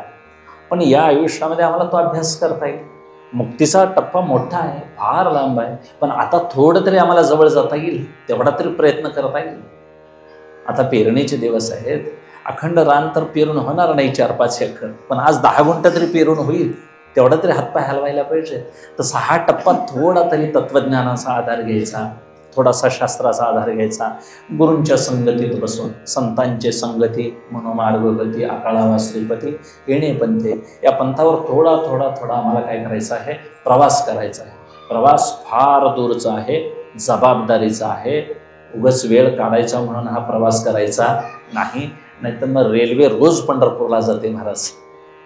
पण या आयुष्यामध्ये आम्हाला तो अभ्यास करता येईल. मुक्तीचा टप्पा मोठा आहे, फार लांब आहे, पण आता थोडं तरी आम्हाला जवळ जाता येईल, तेवढा तरी प्रयत्न करता येईल. आता पेरणीचे दिवस आहेत. अखंड रान तर पेरून होणार नाही 4-5 एकर, पण आज 10 गुंठ तरी पेरून होईल, तेवढा तरी हातपाय हलवायला पाहिजे. तसा हा टप्पा थोडा तरी तत्त्वज्ञानाचा आधार घ्यायचा, थोडासा शास्त्राचा आधार घ्यायचा, गुरूंच्या संगतीत बसून. संतांचे संगती मनोमार्गगती आकाळावा श्रीपती येणे पंथे, या पंथावर थोडा थोडा थोडा आम्हाला काय करायचं आहे? प्रवास करायचा आहे. प्रवास फार दूरचा आहे, जबाबदारीचा आहे. उगाच वेळ काढायचा म्हणून हा प्रवास करायचा नाही. नाहीतर मग रेल्वे रोज पंढरपूरला जाते महाराज,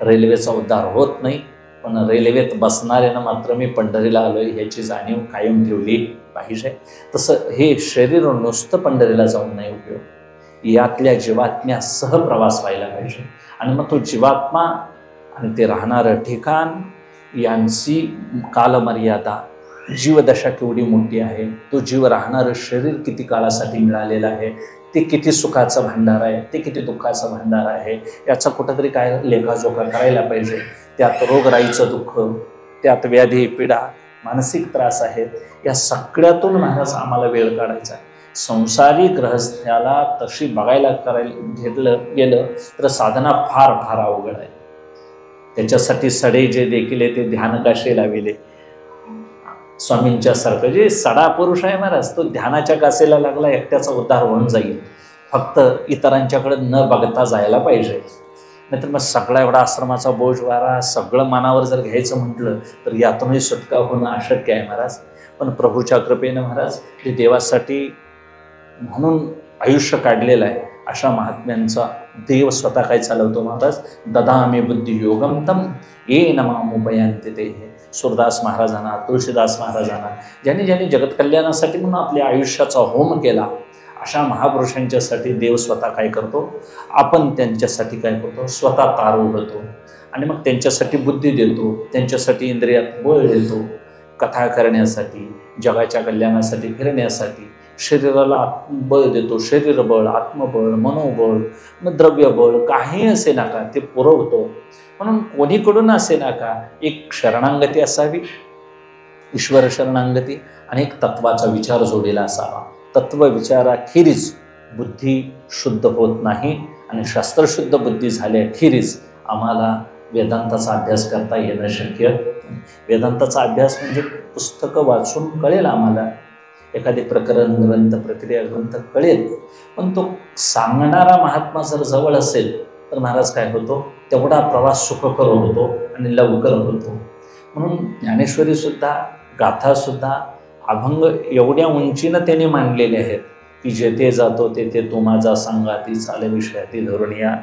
रेल्वेचा उद्धार होत नाही. पण रेल्वेत बसणाऱ्यानं मात्र मी पंढरीला आलोय ह्याची जाणीव कायम ठेवली पाहिजे. तसं हे शरीर नुसतं पंढरीला जाऊन नाही उपयोग, यातल्या जीवात्म्यासह प्रवास व्हायला पाहिजे. आणि मग तो जीवात्मा आणि ते राहणारं ठिकाण यांची कालमर्यादा, जीवदशा केवढी मोठी आहे, तो जीव राहणारं शरीर किती काळासाठी मिळालेलं आहे, ते किती सुखाचं भांडार आहे, ते किती दुःखाचं भांडार आहे, याचा कुठंतरी काय लेखाजोखा करायला पाहिजे. त्यात रोगराईचं दुःख, त्यात व्याधी पीडा, मानसिक त्रास आहेत, या सगळ्यातून महाराज आम्हाला वेळ काढायचा आहे. संसारी गृहस्थ्याला तशी बघायला गेलं तर साधना फार फार अवघड आहे. त्याच्यासाठी सडे जे देखील ते ध्यान काशे लाविले. स्वामींच्या सारखं जे सडा पुरुष आहे महाराज, तो ध्यानाच्या कासेला लागला, एकट्याचा उद्धार होऊन जाईल. फक्त इतरांच्याकडे न बघता जायला पाहिजे. नाहीतर मग सगळा एवढा आश्रमाचा बोज वारा सगळं मनावर जर घ्यायचं म्हटलं तर यातूनही सुटका होणं अशक्य आहे महाराज. पण प्रभूच्या कृपेनं महाराज ते देवासाठी म्हणून आयुष्य काढलेलं आहे. अशा महात्म्यांचा देव स्वतः काय चालवतो महाराज? ददामी बुद्धी योगम तम ये नमामुपयांते ते. सूरदास महाराजांना, तुळशीदास महाराजांना, ज्यांनी ज्यांनी जगत कल्याणासाठी म्हणून आपल्या आयुष्याचा होम केला, अशा महापुरुषांच्यासाठी देव स्वतः काय करतो? आपण त्यांच्यासाठी काय करतो? स्वतः तार उघडतो आणि मग त्यांच्यासाठी बुद्धी देतो, त्यांच्यासाठी इंद्रियात बळ देतो, कथा करण्यासाठी, जगाच्या कल्याणासाठी, फिरण्यासाठी. शरीराला बळ देतो, शरीरबळ, आत्मबळ, मनोबळ, मग द्रव्यबळ, काही असे नका ते पुरवतो. म्हणून कोणीकडून असे नका एक शरणांगती असावी, ईश्वर शरणांगती, आणि एक तत्वाचा विचार जोडलेला असावा. तत्व विचाराखेरीज बुद्धी शुद्ध होत नाही, आणि शास्त्रशुद्ध बुद्धी झाल्याखेरीज आम्हाला वेदांताचा अभ्यास करता येणं शक्य नाही. वेदांताचा अभ्यास म्हणजे पुस्तकं वाचून कळेल आम्हाला, एखादे प्रकरण ग्रंथ प्रक्रिया ग्रंथ कळेल, पण तो सांगणारा महात्मा जर जवळ असेल तर महाराज काय होतो? तेवढा प्रवास सुखकर होतो आणि लवकर होतो. म्हणून ज्ञानेश्वरीसुद्धा, गाथासुद्धा, अभंग एवढ्या उंचीनं त्यांनी मांडलेले आहेत की जेथे जातो तेथे तो माझा सांगाती चाले विषयाती धरून या.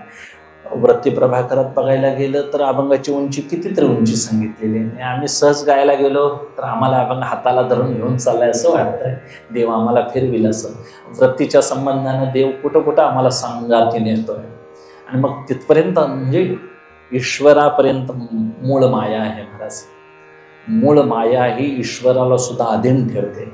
वृत्ती प्रभाकरात बघायला गेलं तर अभंगाची उंची कितीतरी उंची सांगितलेली आहे. आम्ही सहज गायला गेलो तर आम्हाला अभंग हाताला धरून घेऊन चाललाय असं वाटतंय, देव आम्हाला फिरविल असं. वृत्तीच्या संबंधानं देव कुठं कुठं आम्हाला सांगाती नेतोय. आणि मग तिथपर्यंत म्हणजे ईश्वरापर्यंत मूळ माया आहे महाराज. मूळ माया ही ईश्वराला सुद्धा अधीन ठेवते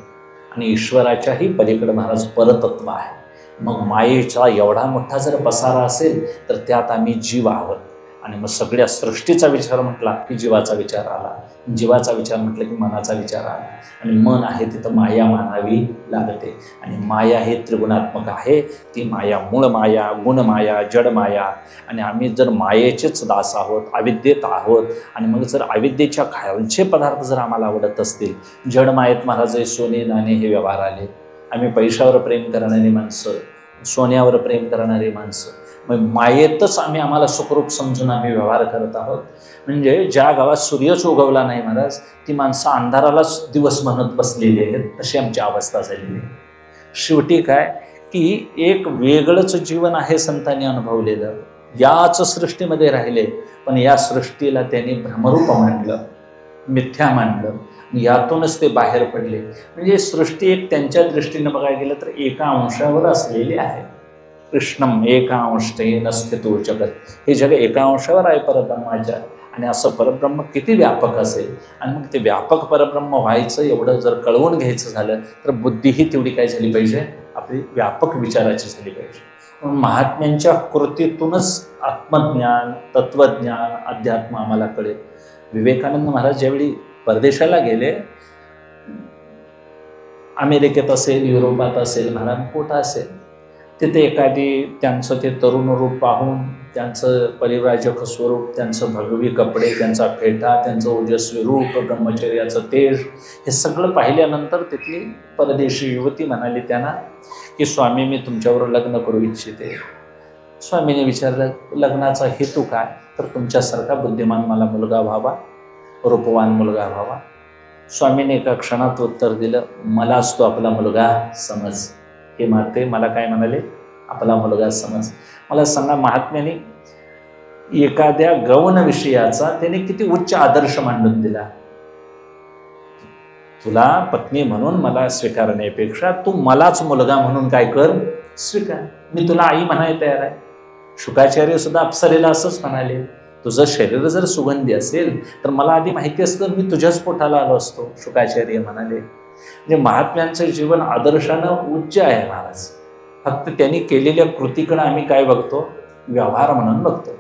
आणि ईश्वराच्याही पलीकडे महाराज परतत्व आहे. मग मायेचा एवढा मोठा जर पसारा असेल तर त्यात आम्ही जीव आहोत. आणि मग सगळ्या सृष्टीचा विचार म्हटला की जीवाचा विचार आला, जीवाचा विचार म्हटलं की मनाचा विचार आला, आणि मन आहे तिथं माया मानावी लागते. आणि माया हे त्रिगुणात्मक आहे. ती माया मूळ माया, गुणमाया, जडमाया. आणि आम्ही जर मायेचेच दास आहोत, अविद्येत आहोत, आणि मग जर अविद्येच्या खालचे पदार्थ जर आम्हाला आवडत असतील, जडमायेत महाराज सोने नाणे हे व्यवहार आले. आम्ही पैशावर प्रेम करणारी माणसं, सोन्यावर प्रेम करणारी माणसं, मग मायेतच आम्हाला सुखरूप समजून आम्ही व्यवहार करत आहोत. म्हणजे ज्या गावात सूर्यच उगवला नाही महाराज, ती माणसं अंधारालाच दिवस म्हणत बसलेली आहेत, अशी आमची अवस्था झालेली आहे. शेवटी काय की एक वेगळंच जीवन आहे संतांनी अनुभवलेलं. याच सृष्टीमध्ये राहिले, पण या सृष्टीला त्यांनी भ्रमरूप मानलं, मिथ्या मानलं, यातूनच ते बाहेर पडले. म्हणजे सृष्टी एक त्यांच्या दृष्टीनं बघायला गेलं तर एका अंशावर असलेली आहे. कृष्णम एका अंशतेन स्थितो जगत, हे जग एका अंशावर आहे परब्रह्माच्या. आणि असं परब्रह्म किती व्यापक असेल, आणि मग ते व्यापक परब्रह्म व्हायचं एवढं जर कळवून घ्यायचं झालं तर बुद्धीही तेवढी काय झाली पाहिजे, आपली व्यापक विचाराची झाली पाहिजे. म्हणून महात्म्यांच्या कृतीतूनच आत्मज्ञान, तत्वज्ञान, अध्यात्म आम्हाला कळेल. विवेकानंद महाराज ज्यावेळी परदेशाला गेले, अमेरिकेत असेल, युरोपात असेल, महाराज कुठं असेल, तिथे एखादी त्यांचं ते तरुण रूप पाहून, त्यांचं परिव्राजक स्वरूप, त्यांचं भगवी कपडे, त्यांचा फेटा, त्यांचं ओजस्वी रूप, ब्रह्मचर्याचं तेज, हे सगळं पाहिल्यानंतर तिथली परदेशी युवती म्हणाली त्यांना की स्वामी, मी तुमच्यावर लग्न करू इच्छिते. स्वामीने विचारलं, लग्नाचा हेतू काय? तर तुमच्यासारखा बुद्धिमान मला मुलगा व्हावा, रूपवान मुलगा व्हावा. स्वामीने एका क्षणात उत्तर दिलं, मलाच तो आपला मुलगा समज. हे माते मला काय म्हणाले, आपला मुलगा समज. मला सांगा, महात्म्याने एखाद्या गौण विषयाचा त्याने किती उच्च आदर्श मांडून दिला. तुला पत्नी म्हणून मला स्वीकारण्यापेक्षा तू मलाच मुलगा म्हणून काय कर, स्वीकार. मी तुला आई म्हणायला तयार आहे. शुकाचार्य सुद्धा अप्सरेला असंच म्हणाले, तुझं शरीर जर सुगंधी असेल तर मला आधी माहिती असतं मी तुझ्याच पोटाला आलो असतो, शुकाचार्य म्हणाले. म्हणजे महात्म्यांचं जीवन आदर्शानं उच्च आहे महाराज. फक्त त्यांनी केलेल्या कृतीकडे आम्ही काय बघतो, व्यवहार म्हणून बघतो.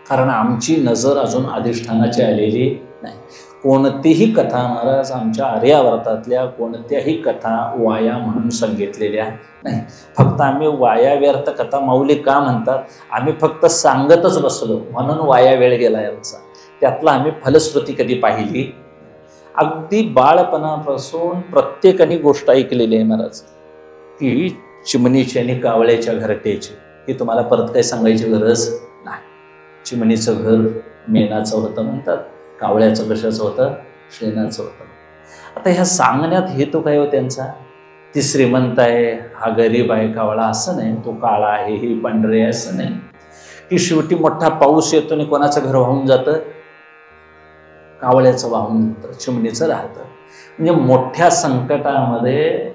कारण आमची नजर अजून अधिष्ठानाची आलेली नाही. कोणतीही कथा महाराज आमच्या आर्यावर्तातल्या कोणत्याही कथा वाया म्हणून सांगितलेल्या नाही. फक्त आम्ही वाया व्यर्थ कथा माऊली का म्हणतात, आम्ही फक्त सांगतच बसलो म्हणून वाया वेळ गेला आमचा. त्यातला आम्ही फलश्रुती कधी पाहिली. अगदी बाळपणापासून प्रत्येकाने गोष्ट ऐकलेली आहे महाराज, की चिमणीची आणि कावळ्याच्या घरट्याची. ही तुम्हाला परत काही सांगायची गरज नाही. चिमणीचं घर मेणाचं होतं म्हणतात, कावळ्याचं कशाचं होतं, शेणाचं होतं. आता ह्या सांगण्यात हेतू काय हो त्यांचा, ती श्रीमंत आहे, हा गरीब आहे कावळा असं नाही, तो काळा आहे, ही पांढरे आहे असं नाही, की शेवटी मोठा पाऊस येतो आणि कोणाचं घर वाहून जातं, कावळ्याचं वाहून जातं, चिमणीचं राहतं. म्हणजे मोठ्या संकटामध्ये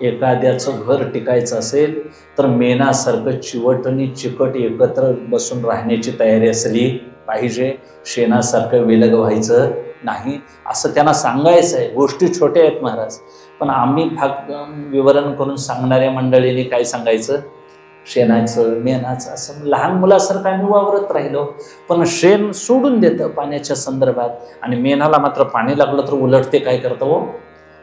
एखाद्याचं घर टिकायचं असेल तर मेणासारखं चिवट आणि चिकट एकत्र बसून राहण्याची तयारी असली पाहिजे. शेणासारखं विलग व्हायचं नाही, असं त्यांना सांगायचं आहे. गोष्टी छोट्या आहेत महाराज, पण आम्ही विवरण करून सांगणाऱ्या मंडळींनी काय सांगायचं, शेणाचं, मेणाचं, असं लहान मुलासारखं आम्ही वावरत राहिलो. पण शेण सोडून देतं पाण्याच्या संदर्भात, आणि मेणाला मात्र पाणी लागलं तर उलट ते काय करतं, हो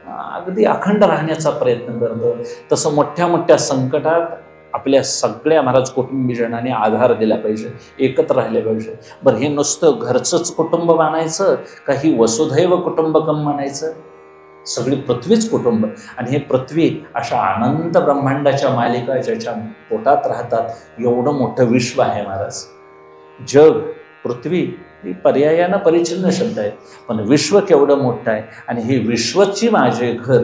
अगदी अखंड राहण्याचा प्रयत्न करतं. तसं मोठ्या मोठ्या संकटात आपल्या सगळ्या महाराज कुटुंबीजनांनी आधार दिला पाहिजे, एकत्र राहिले पाहिजे. बरं, हे नुसतं घरचंच कुटुंब मानायचं का ही वसुधैव कुटुंबकम मानायचं? सगळी पृथ्वीच कुटुंब, आणि हे पृथ्वी अशा अनंत ब्रह्मांडाच्या मालिका ज्याच्या पोटात राहतात, एवढं मोठं विश्व आहे महाराज. जग, पृथ्वी ही पर्यायानं परिचिन्न शब्द आहे, पण विश्व केवढं मोठं आहे. आणि हे विश्वची माझे घर,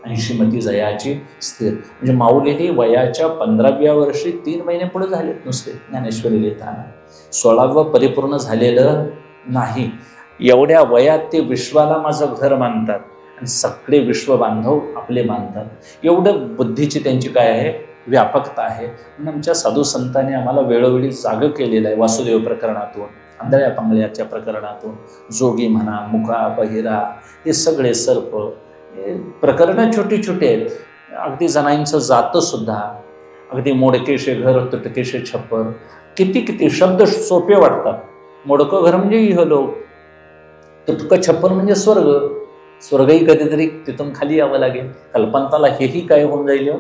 80 जयाची स्थिर. म्हणजे माऊलीने वयाच्या 15व्या वर्षी 3 महिने पुढे झालेत नुसते ज्ञानेश्वरी लिहिताना, 16वं परिपूर्ण झालेलं नाही. एवढ्या वयात ते विश्वाला माझं घर मानतात आणि सगळे विश्व बांधव आपले मानतात. एवढं बुद्धीची त्यांची काय आहे, व्यापकता आहे. म्हणून आमच्या साधू संतांनी आम्हाला वेळोवेळी जागं केलेलं आहे. वासुदेव प्रकरणातून, आंधळ्या पांगळ्याच्या प्रकरणातून, जोगी म्हणा, मुका, बहिरा, हे सगळे सर्प प्रकरणं छोटी छोटी आहेत. अगदी जणांचं जातं सुद्धा, अगदी मोडकेशे घर, तुटकेशे छप्पर, किती किती शब्द सोपे वाटतात. मोडकं घर म्हणजे इहलोक, तुटकं छप्पर म्हणजे स्वर्ग. स्वर्गही कधीतरी तिथून खाली यावं लागेल. कल्पंताला हेही काय होऊन जाईल,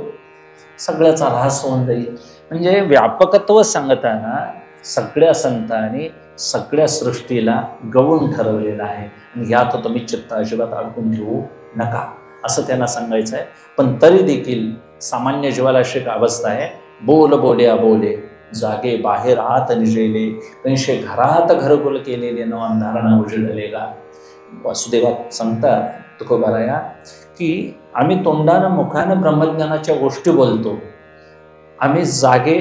सगळ्याचा ऱ्हास होऊन जाईल. म्हणजे व्यापकत्व सांगताना सगळ्या संतांनी सगळ्या सृष्टीला गवून ठरवलेलं आहे, आणि यात तुम्ही चित्त अजिबात अडकून ठेवू नका असं त्यांना सांगायचं आहे. पण तरी देखील सामान्य जीवाला अशी एक अवस्था आहे, बोल बोल्या बोले जागे बाहेर आत निजेले, कैसे घरात घरकुल केलेले न अंधारानं उजळले गा. वासुदेवात सांगतात तुकोबाराया की आम्ही तोंडानं मुखानं ब्रह्मज्ञानाच्या गोष्टी बोलतो, आम्ही जागे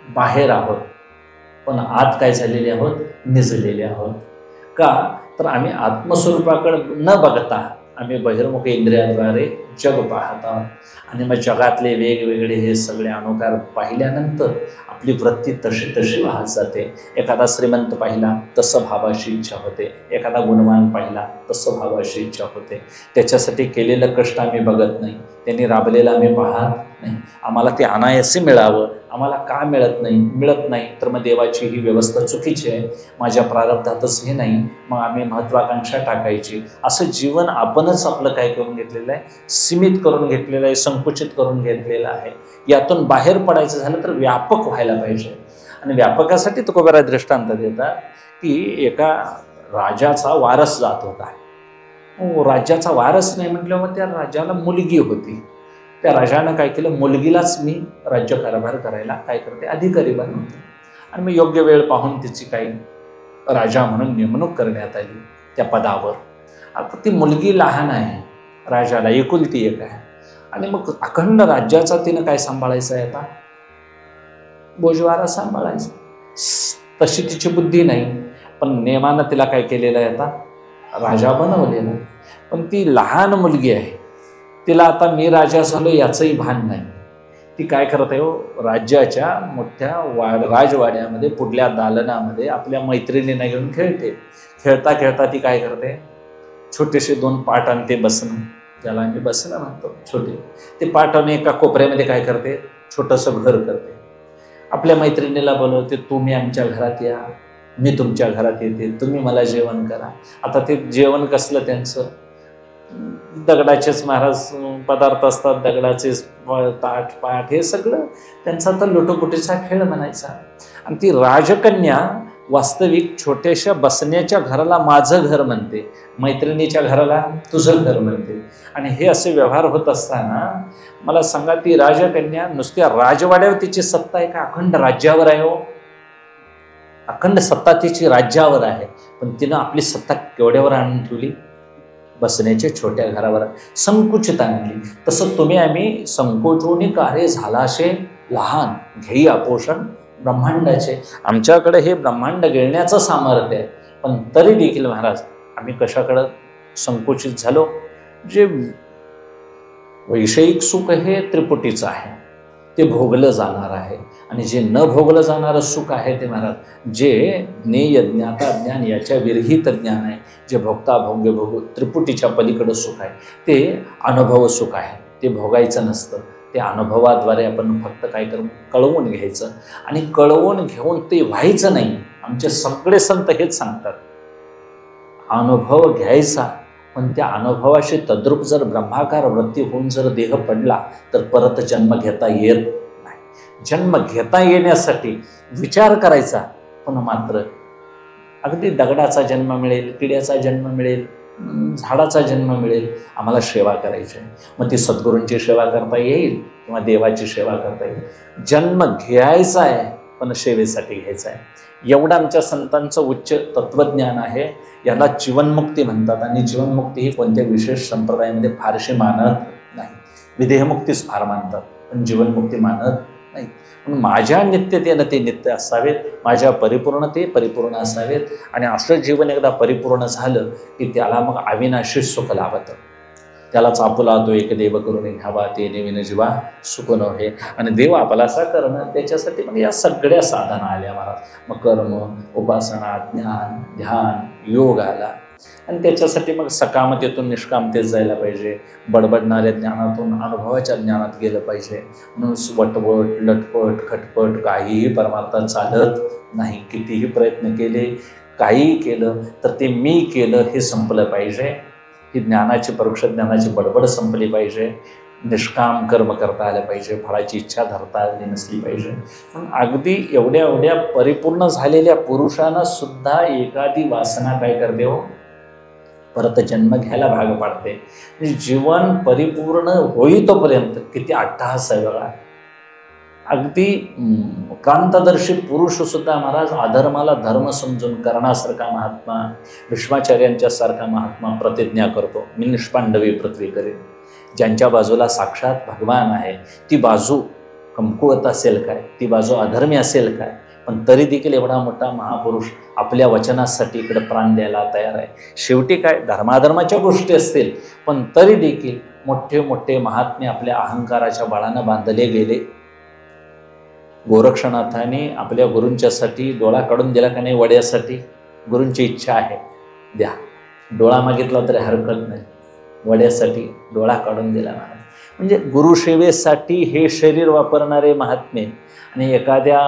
बाहेर आहोत, पण आत काय झालेले आहोत, निजलेले आहोत. का तर आम्ही आत्मस्वरूपाकडे न बघता आम्ही बहिर्मुख इंद्रियाद्वारे जग पाहत आहोत. आणि मग जगातले वेगवेगळे हे सगळे अनुकार पाहिल्यानंतर आपली वृत्ती तशी तशी वाहत जाते. एखादा श्रीमंत पाहिला तसं भावाची इच्छा होते, एखादा गुणवान पाहिला तसं भावाची इच्छा होते. त्याच्यासाठी केलेलं कष्ट आम्ही बघत नाही, त्यांनी राबलेलं आम्ही पाहत नाही. आम्हाला ते अनायासे मिळावं, आम्हाला का मिळत नाही तर मग देवाची ही व्यवस्था चुकीची आहे, माझ्या प्रारब्धातच हे नाही, मग आम्ही महत्त्वाकांक्षा टाकायची. असं जीवन आपणच आपलं काय करून घेतलेलं आहे, सीमित करून घेतलेलं आहे, संकुचित करून घेतलेलं आहे. यातून बाहेर पडायचं झालं तर व्यापक व्हायला पाहिजे. आणि व्यापकासाठी तुकोबाराय दृष्टांत देतात की एका राजाचा वारस जात होता. राज्याचा वारस नाही म्हटल्यावर त्या राजाला मुलगी होती. त्या राजानं काय केलं, मुलगीलाच मी राज्यकारभार करायला काय करते, अधिकारी बनवते. आणि मग योग्य वेळ पाहून तिची काही राजा म्हणून नेमणूक करण्यात आली त्या पदावर. आता ती मुलगी लहान आहे, राजाला एकुलती एक आहे. आणि मग अखंड राज्याचा तिनं काय सांभाळायचं आहे, आता बोजवारा सांभाळायचा. तशी तिची बुद्धी नाही, पण नेमानं तिला काय केलेलं आहे, आता राजा बनवलेला. पण ती लहान मुलगी आहे, तिला आता मी राजा झालो याचंही भान नाही. ती काय करते हो, राज्याच्या मोठ्या राजवाड्यामध्ये पुढल्या दालनामध्ये आपल्या मैत्रिणींना घेऊन खेळते. खेळता खेळता ती काय करते, छोटेसे 2 पाट आणते, बसणं ज्याला आम्ही बसणं म्हणतो, छोटे ते पाट आणि एका कोपऱ्यामध्ये काय करते, छोटंसं घर करते. आपल्या मैत्रिणीला बोलवते, तुम्ही आमच्या घरात या, मी तुमच्या घरात येते, तुम्ही मला जेवण करा. आता ते जेवण कसलं त्यांचं, दगडाचेच महाराज पदार्थ असतात, दगडाचेच ताट पाट, हे सगळं त्यांचा तर लुटोपुटीचा खेळ म्हणायचा. आणि ती राजकन्या वास्तविक छोट्याशा बसण्याच्या घराला माझं घर म्हणते, मैत्रिणीच्या घराला तुझं घर म्हणते. आणि हे असे व्यवहार होत असताना मला सांगा, ती राजकन्या नुसत्या राजवाड्यावर तिची सत्ता आहे का, अखंड राज्यावर आहे हो? अखंड सत्ता तिची राज्यावर आहे, पण तिनं आपली सत्ता केवढ्यावर आणून ठेवली, बसण्याच्या छोट्या घरावर संकुचित आणली. तसं तुम्ही आम्ही संकोचून कार्य झालाशे लहान घेई आपोषण ब्रह्मांडाचे. आमच्याकडे हे ब्रह्मांड गिळण्याचं सामर्थ्य आहे, पण तरी देखील महाराज आम्ही कशाकडं संकुचित झालो. जे वैषयिक सुख हे त्रिपुटीचं आहे, ते भोगलं जाणार आहे. आणि जे न भोगलं जाणारं सुख आहे ते महाराज जे ज्ञेय ज्ञाता ज्ञान याच्या विरहित ज्ञान आहे, जे भोगता भोग्य भोग त्रिपुटीच्या पलीकडं सुख आहे, ते अनुभव सुख आहे. ते भोगायचं नसतं, ते अनुभवाद्वारे आपण फक्त काय करून कळवून घ्यायचं. आणि कळवून घेऊन ते व्हायचं नाही. आमचे सगळे संत हेच सांगतात, अनुभव घ्यायचा, पण त्या अनुभवाशी तद्रूप जर ब्रह्माकार वृत्ती होऊन जर देह पडला तर परत जन्म घेता येत नाही. जन्म घेता येण्यासाठी विचार करायचा, पण मात्र अगदी दगडाचा जन्म मिळेल, किड्याचा जन्म मिळेल, झाडाचा जन्म मिळेल, आम्हाला सेवा करायची आहे. मग ती सद्गुरूंची सेवा करता येईल किंवा देवाची सेवा करता येईल. जन्म घ्यायचा आहे, पण सेवेसाठी घ्यायचा आहे. एवढं आमच्या संतांचं उच्च तत्त्वज्ञान आहे. याला जीवनमुक्ती म्हणतात. आणि जीवनमुक्ती ही कोणत्या विशेष संप्रदायामध्ये फारशी मानत नाही. विदेहमुक्तीच फार मानतात, पण जीवनमुक्ती मानत नाही. म्हणून माझ्या नित्यतेनं ते नित्य असावेत, माझ्या परिपूर्णते परिपूर्ण असावेत. आणि असं जीवन एकदा परिपूर्ण झालं की त्याला मग अविनाशी सुख लाभतं. त्यालाच आपुला तो एक देव करून घ्यावा, ते नेविन जीवा सुख नव्हे. आणि देव आपला असा करणं, त्याच्यासाठी मग या सगळ्या साधना आल्या महाराज. मग कर्म, उपासना, ज्ञान, ध्यान, योग आला. आणि त्याच्यासाठी मग सकामतेतून निष्कामतेत जायला पाहिजे. बडबडणाऱ्या ज्ञानातून अनुभवाच्या ज्ञानात गेलं पाहिजे. म्हणून वटवट लटपट खटपट काहीही परमार्थात चालत नाही. कितीही प्रयत्न केले, काहीही केलं तर ते मी केलं हे संपलं पाहिजे. ही ज्ञानाची परोक्ष ज्ञानाची बडबड संपली पाहिजे. निष्काम कर्म करता आलं पाहिजे. फळाची इच्छा धरता आली नसली पाहिजे. पण अगदी एवढ्या एवढ्या परिपूर्ण झालेल्या पुरुषांना सुद्धा एखादी वासना काय करते हो, परत जन्म घ्यायला भाग पाडते. जीवन परिपूर्ण होई तोपर्यंत किती अट्टहास आहे बघा. अगदी क्रांतदर्शी पुरुष सुद्धा महाराज अधर्माला धर्म समजून करण्यासारखा महात्मा, भीष्माचार्यांच्या सारखा महात्मा प्रतिज्ञा करतो, मी निष्पांडवी पृथ्वी करेन. ज्यांच्या बाजूला साक्षात भगवान आहे, ती बाजू कमकुवत असेल काय, ती बाजू अधर्मी असेल काय, पण तरी देखील एवढा मोठा महापुरुष आपल्या वचनासाठी इकडे प्राण द्यायला तयार आहे. शेवटी काय धर्माधर्माच्या गोष्टी असतील, पण तरी देखील मोठे मोठे महात्मे आपल्या अहंकाराच्या बळानं बांधले गेले. गोरक्षनाथाने आपल्या गुरूंच्यासाठी डोळा काढून दिला का नाही? वड्यासाठी गुरूंची इच्छा आहे, द्या. डोळा मागितला तरी हरकत नाही, वड्यासाठी डोळा काढून दिला महाराज. म्हणजे गुरुसेवेसाठी हे शरीर वापरणारे महात्मे आणि एखाद्या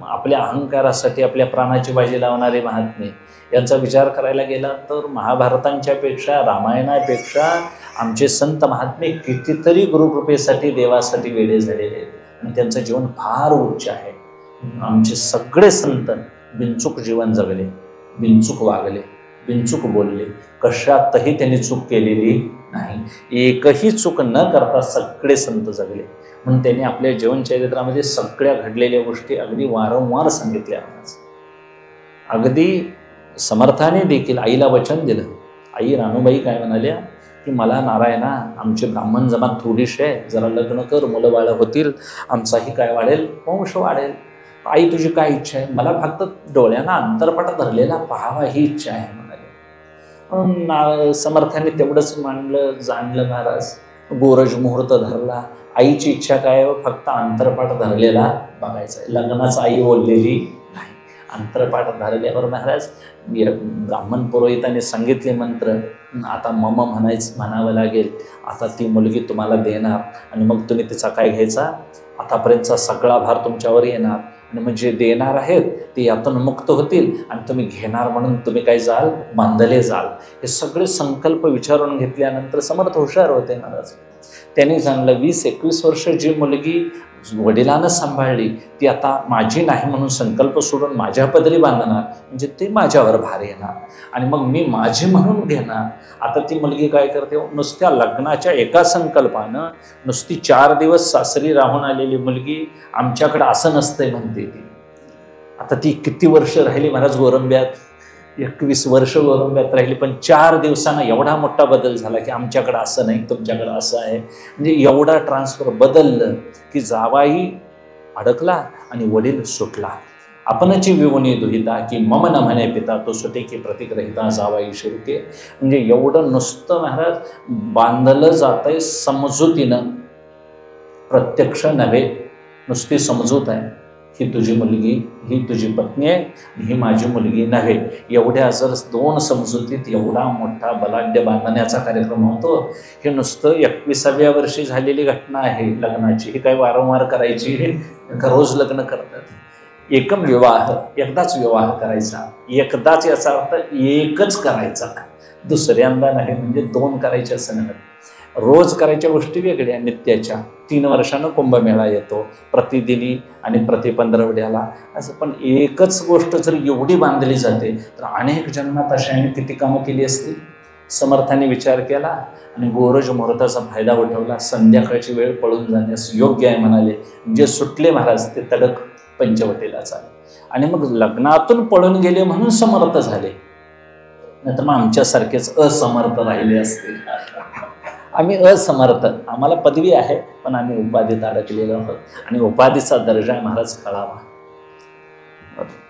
आपल्या अहंकारासाठी आपल्या प्राणाची बाजी लावणारे महात्मे यांचा विचार करायला गेला तर महाभारतांच्या पेक्षा, रामायणापेक्षा आमचे संत महात्मे कितीतरी गुरुकृपेसाठी, देवासाठी वेडे झालेले आहेत आणि त्यांचं जीवन फार उच्च आहे. आमचे सगळे संत बिनचूक जीवन जगले, बिनचूक वागले, बिनचूक बोलले, कशातही त्यांनी चूक केलेली नाही. एकही चूक न करता सगळे संत जगले. म्हणून त्यांनी आपल्या जीवनचरित्रामध्ये सगळ्या घडलेल्या गोष्टी अगदी वारंवार सांगितल्या. अगदी समर्थाने देखील आईला वचन दिलं. आई रानूबाई काय म्हणाल्या की मला नारायणा, आमची ब्राह्मण जमात थोडीशी आहे, जरा लग्न कर, मुलं बाळं होतील, आमचाही काय वाढेल, वंश वाढेल. आई तुझी काय इच्छा आहे? मला फक्त डोळ्यांना अंतरपट धरलेला पाहावा ही इच्छा आहे म्हणाले. समर्थाने तेवढंच मांडलं, जाणलं महाराज. गोरज मुहूर्त धरला. आईची इच्छा काय? फक्त अंतरपाठ धरलेला बघायचा आहे. लग्नाचं आई बोललेली नाही. अंतरपाठ धरल्यावर महाराज ब्राह्मण पुरोहिताने सांगितले मंत्र, आता मम म्हणावं लागेल. आता ती मुलगी तुम्हाला देणार आणि मग तुम्ही तिचा काय घ्यायचा? आतापर्यंतचा सगळा भार तुमच्यावर येणार आणि म्हणजे देणार आहेत ते यातून मुक्त होतील आणि तुम्ही घेणार म्हणून तुम्ही काय जाल? बांधले जाल. हे सगळे संकल्प विचारून घेतल्यानंतर समर्थ हुशार होते महाराज. त्यांनी जाणलं 20-21 वर्ष जी मुलगी वडिलांनं सांभाळली ती आता माझी नाही म्हणून संकल्प सोडून माझ्या पदरी बांधणार, म्हणजे ते माझ्यावर भार येणार आणि मग मी माझी म्हणून घेणार. आता ती मुलगी काय करते? नुसत्या लग्नाच्या एका संकल्पानं नुसती 4 दिवस सासरी राहून आलेली मुलगी आमच्याकडे असं नसतंय म्हणते ती. आता ती किती वर्ष राहिली महाराज गोरंब्यात? 21 वर्ष गोरंब्यात राहिली, पण 4 दिवसांना एवढा मोठा बदल झाला की आमच्याकडं असं नाही, तुमच्याकडं असं आहे. म्हणजे एवढा ट्रान्सफर बदललं की जावाई अडकला आणि वडील सुटला. आपणची विवणी दुहिता की मम न म्हणे पिता, तो सुटे की प्रतिग्रहिता जावाई शिरके. म्हणजे एवढं नुसतं महाराज बांधलं जातंय समजुतीनं, प्रत्यक्ष नव्हे, नुसती समजूत आहे. ही तुझी मुलगी, ही तुझी पत्नी आहे, ही माझी मुलगी नव्हे. एवढ्या जर 2 समजुतीत एवढा मोठा बलाढ्य बांधण्याचा कार्यक्रम होतो. हे नुसतं 21व्या वर्षी झालेली घटना आहे लग्नाची. ही काय वारंवार करायची? रोज लग्न करतात. एकम विवाह, एकदाच विवाह करायचा. एकदाच याचा अर्थ एकच करायचा, दुसऱ्यांदा नाही. म्हणजे 2 करायचे असं नाही. रोज करायच्या गोष्टी वेगळ्या नित्याच्या. 3 वर्षानं कुंभमेळा येतो, प्रतिदिनी आणि प्रति 15वड्याला असं. पण एकच गोष्ट जर एवढी बांधली जाते तर अनेक जन्मात अशाने किती कामं केली असतील. समर्थाने विचार केला आणि गोरज मुहूर्ताचा फायदा उठवला. संध्याकाळची वेळ पळून जाण्यास योग्य आहे म्हणाले. जे सुटले महाराज ते तडक पंचवटीला चालले आणि मग लग्नातून पळून गेले म्हणून समर्थ झाले, नाही तर मग आमच्यासारखेच असमर्थ राहिले असतील. आम्ही असमर्थ, आम्हाला पदवी आहे पण आम्ही उपाधीत अडकलेलो आहोत आणि उपाधीचा दर्जा महाराज कळावा.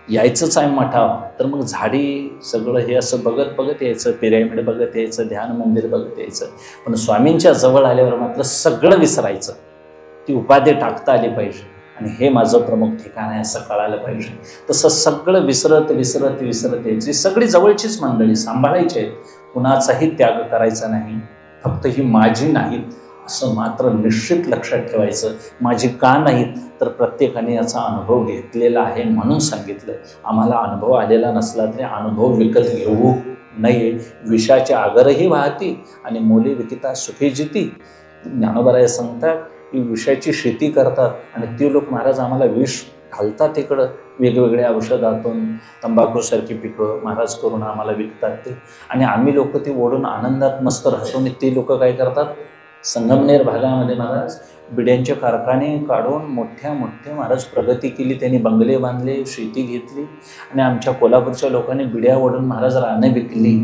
यायचंच आहे मठावा तर मग झाडी सगळं हे असं बघत बघत यायचं, पिरॅमिड बघत यायचं, ध्यान मंदिर बघत यायचं. पण स्वामींच्या जवळ आल्यावर मात्र सगळं विसरायचं. ती उपाधी टाकता आली पाहिजे आणि हे माझं प्रमुख ठिकाण आहे असं कळायला पाहिजे. तसं सगळं विसरत विसरत विसरत यायची. सगळी जवळचीच मंडळी सांभाळायची आहेत, कुणाचाही त्याग करायचा नाही. फक्त ही माझी नाहीत असं मात्र निश्चित लक्षात ठेवायचं. माझी का नाहीत तर प्रत्येकाने याचा अनुभव घेतलेला आहे म्हणून सांगितलं. आम्हाला अनुभव आलेला नसला तरी अनुभव विकत घेऊ नये. विषाच्या आगरही वाहती आणि मोली विकिता सुखी जिती. ज्ञानोबराय सांगतात की विषाची शेती करतात आणि ते लोक महाराज आम्हाला विष घालतात इकडं वेगवेगळ्या औषधातून, तंबाखूसारखी पिकं महाराज करून आम्हाला विकतात ते, आणि आम्ही लोक ते ओढून आनंदात मस्त राहतो. आणि ते लोक काय करतात? संगमनेर भागामध्ये महाराज बिड्यांचे कारखाने काढून मोठ्या मोठ्या महाराज प्रगती केली. त्यांनी बंगले बांधले, शेती घेतली आणि आमच्या कोल्हापूरच्या लोकांनी बिड्या ओढून महाराज रानं विकली.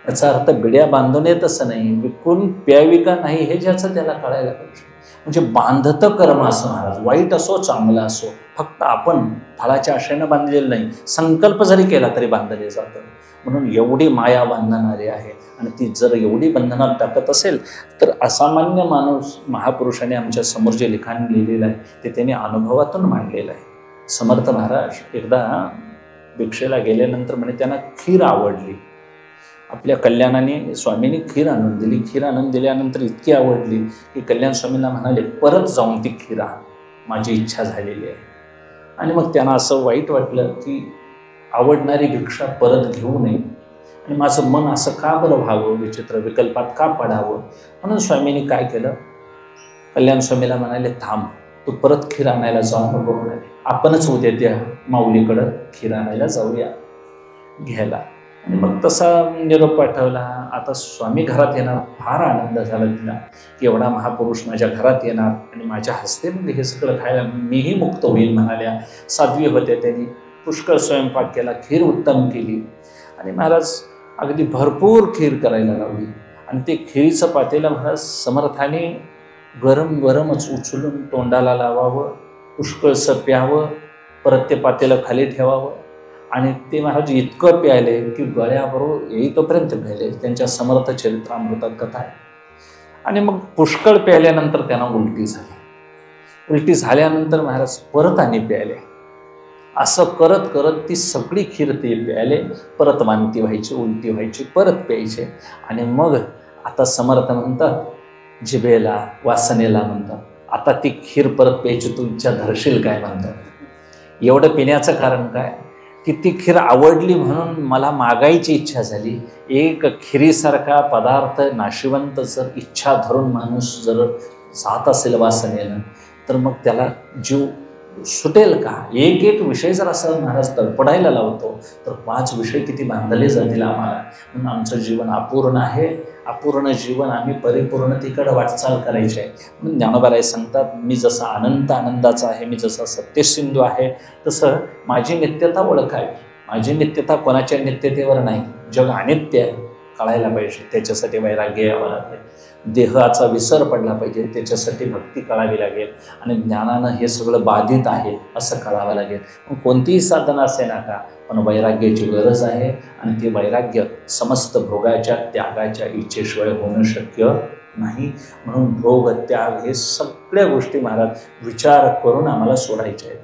याचा अर्थ बिड्या बांधून येत असं नाही, विकून प्यावी का नाही हे ज्याचं त्याला कळायला पाहिजे. म्हणजे बांधतं कर्म असं महाराज, वाईट असो चांगलं असो, फक्त आपण फळाच्या आशेनं बांधलेलं नाही, संकल्प जरी केला तरी बांधले जातं. म्हणून एवढी माया बांधणारी आहे, आणि ती जर एवढी बंधनात टाकत असेल तर असामान्य माणूस महापुरुषाने आमच्या समोर जे लिखाण लिहिलेलं आहे ते त्यांनी अनुभवातून मांडलेलं आहे. समर्थ महाराज एकदा भिक्षेला गेल्यानंतर म्हणे त्यांना खीर आवडली. आपल्या कल्याणाने स्वामींनी खीर आणून दिली. खीर आणून दिल्यानंतर इतकी आवडली की कल्याण स्वामींना म्हणाले, परत जाऊन ती खीर आण, माझी इच्छा झालेली आहे. आणि मग त्यांना असं वाईट वाटलं की आवडणारी भिक्षा परत घेऊ नये, आणि माझं मन असं का बरं व्हावं, विचित्र विकल्पात का पडावं. म्हणून स्वामींनी काय केलं, कल्याण स्वामीला म्हणाले, थांब, तू परत खीर आणायला जाऊ नको म्हणाले, आपणच उद्या त्या माऊलीकडं खीर आणायला जाऊया घ्यायला. आणि मग तसा निरोप पाठवला. आता स्वामी घरात येणार, फार आनंद झाला तिला की एवढा महापुरुष माझ्या घरात येणार आणि माझ्या हस्ते म्हणजे हे सगळं खायला मीही मुक्त होईल म्हणाल्या. साध्वी होत्या, त्यांनी पुष्कळ स्वयंपाक केला, खीर उत्तम केली, आणि महाराज अगदी भरपूर खीर करायला लावली. आणि ते खिरीचं पातेलं महाराज समर्थाने गरम गरमच उचलून तोंडाला लावावं, पुष्कळसं प्यावं, परत ते पातेलं खाली ठेवावं. आणि ते महाराज इतकं प्यायले की गळ्याबरोबर येईतोपर्यंत प्यायले. त्यांच्या समर्थ चरित्रामृतात कथा आहे. आणि मग पुष्कळ प्यायल्यानंतर त्यांना उलटी झाली. उलटी झाल्यानंतर महाराज परत आणि प्यायले. असं करत करत ती सगळी खीर ते प्यायले. परत वांती व्हायची, उलटी व्हायची, परत प्यायचे. आणि मग आता समर्थ म्हणतात, जिभेला वासनेला म्हणतात, आता ती खीर परत प्यायची तू इच्छा धरशील काय म्हणतात. एवढं पिण्याचं कारण काय की ती खीर आवडली म्हणून मला मागायची इच्छा झाली. एक खिरीसारखा पदार्थ नाशिवंत जर इच्छा धरून माणूस जर जात असेल वासनेनं, तर मग त्याला जीव सुटेल का. एक एक विषय जर असं महाराज तडपडायला लावतो तर 5 विषय किती बांधले जातील आम्हाला. म्हणून आमचं जीवन अपूर्ण आहे. अपूर्ण जीवन आम्ही परिपूर्णतेकडे वाटचाल करायची आहे. म्हणून ज्ञानोबाराय सांगतात, मी जसा अनंत आनंदाचा आहे, मी जसा सत्यसिंधू आहे, तसं माझी नित्यता ओळखावी. माझी नित्यता कोणाच्या नित्यतेवर नाही, जग अनित्य आहे कळायला पाहिजे. त्याच्यासाठी वैराग्य यावं लागेल. देहाचा विसर पडला पाहिजे, त्याच्यासाठी भक्ती कळावी लागेल. आणि ज्ञानानं हे सगळं बाधित आहे असं कळावं लागेल. मग कोणतीही साधना असे नका, पण वैराग्याची गरज आहे. आणि ते वैराग्य समस्त भोगाच्या त्यागाच्या इच्छेशिवाय होणं शक्य नाही. म्हणून भोग त्याग हे सगळ्या गोष्टी महाराज विचार करून आम्हाला सोडायच्या आहेत.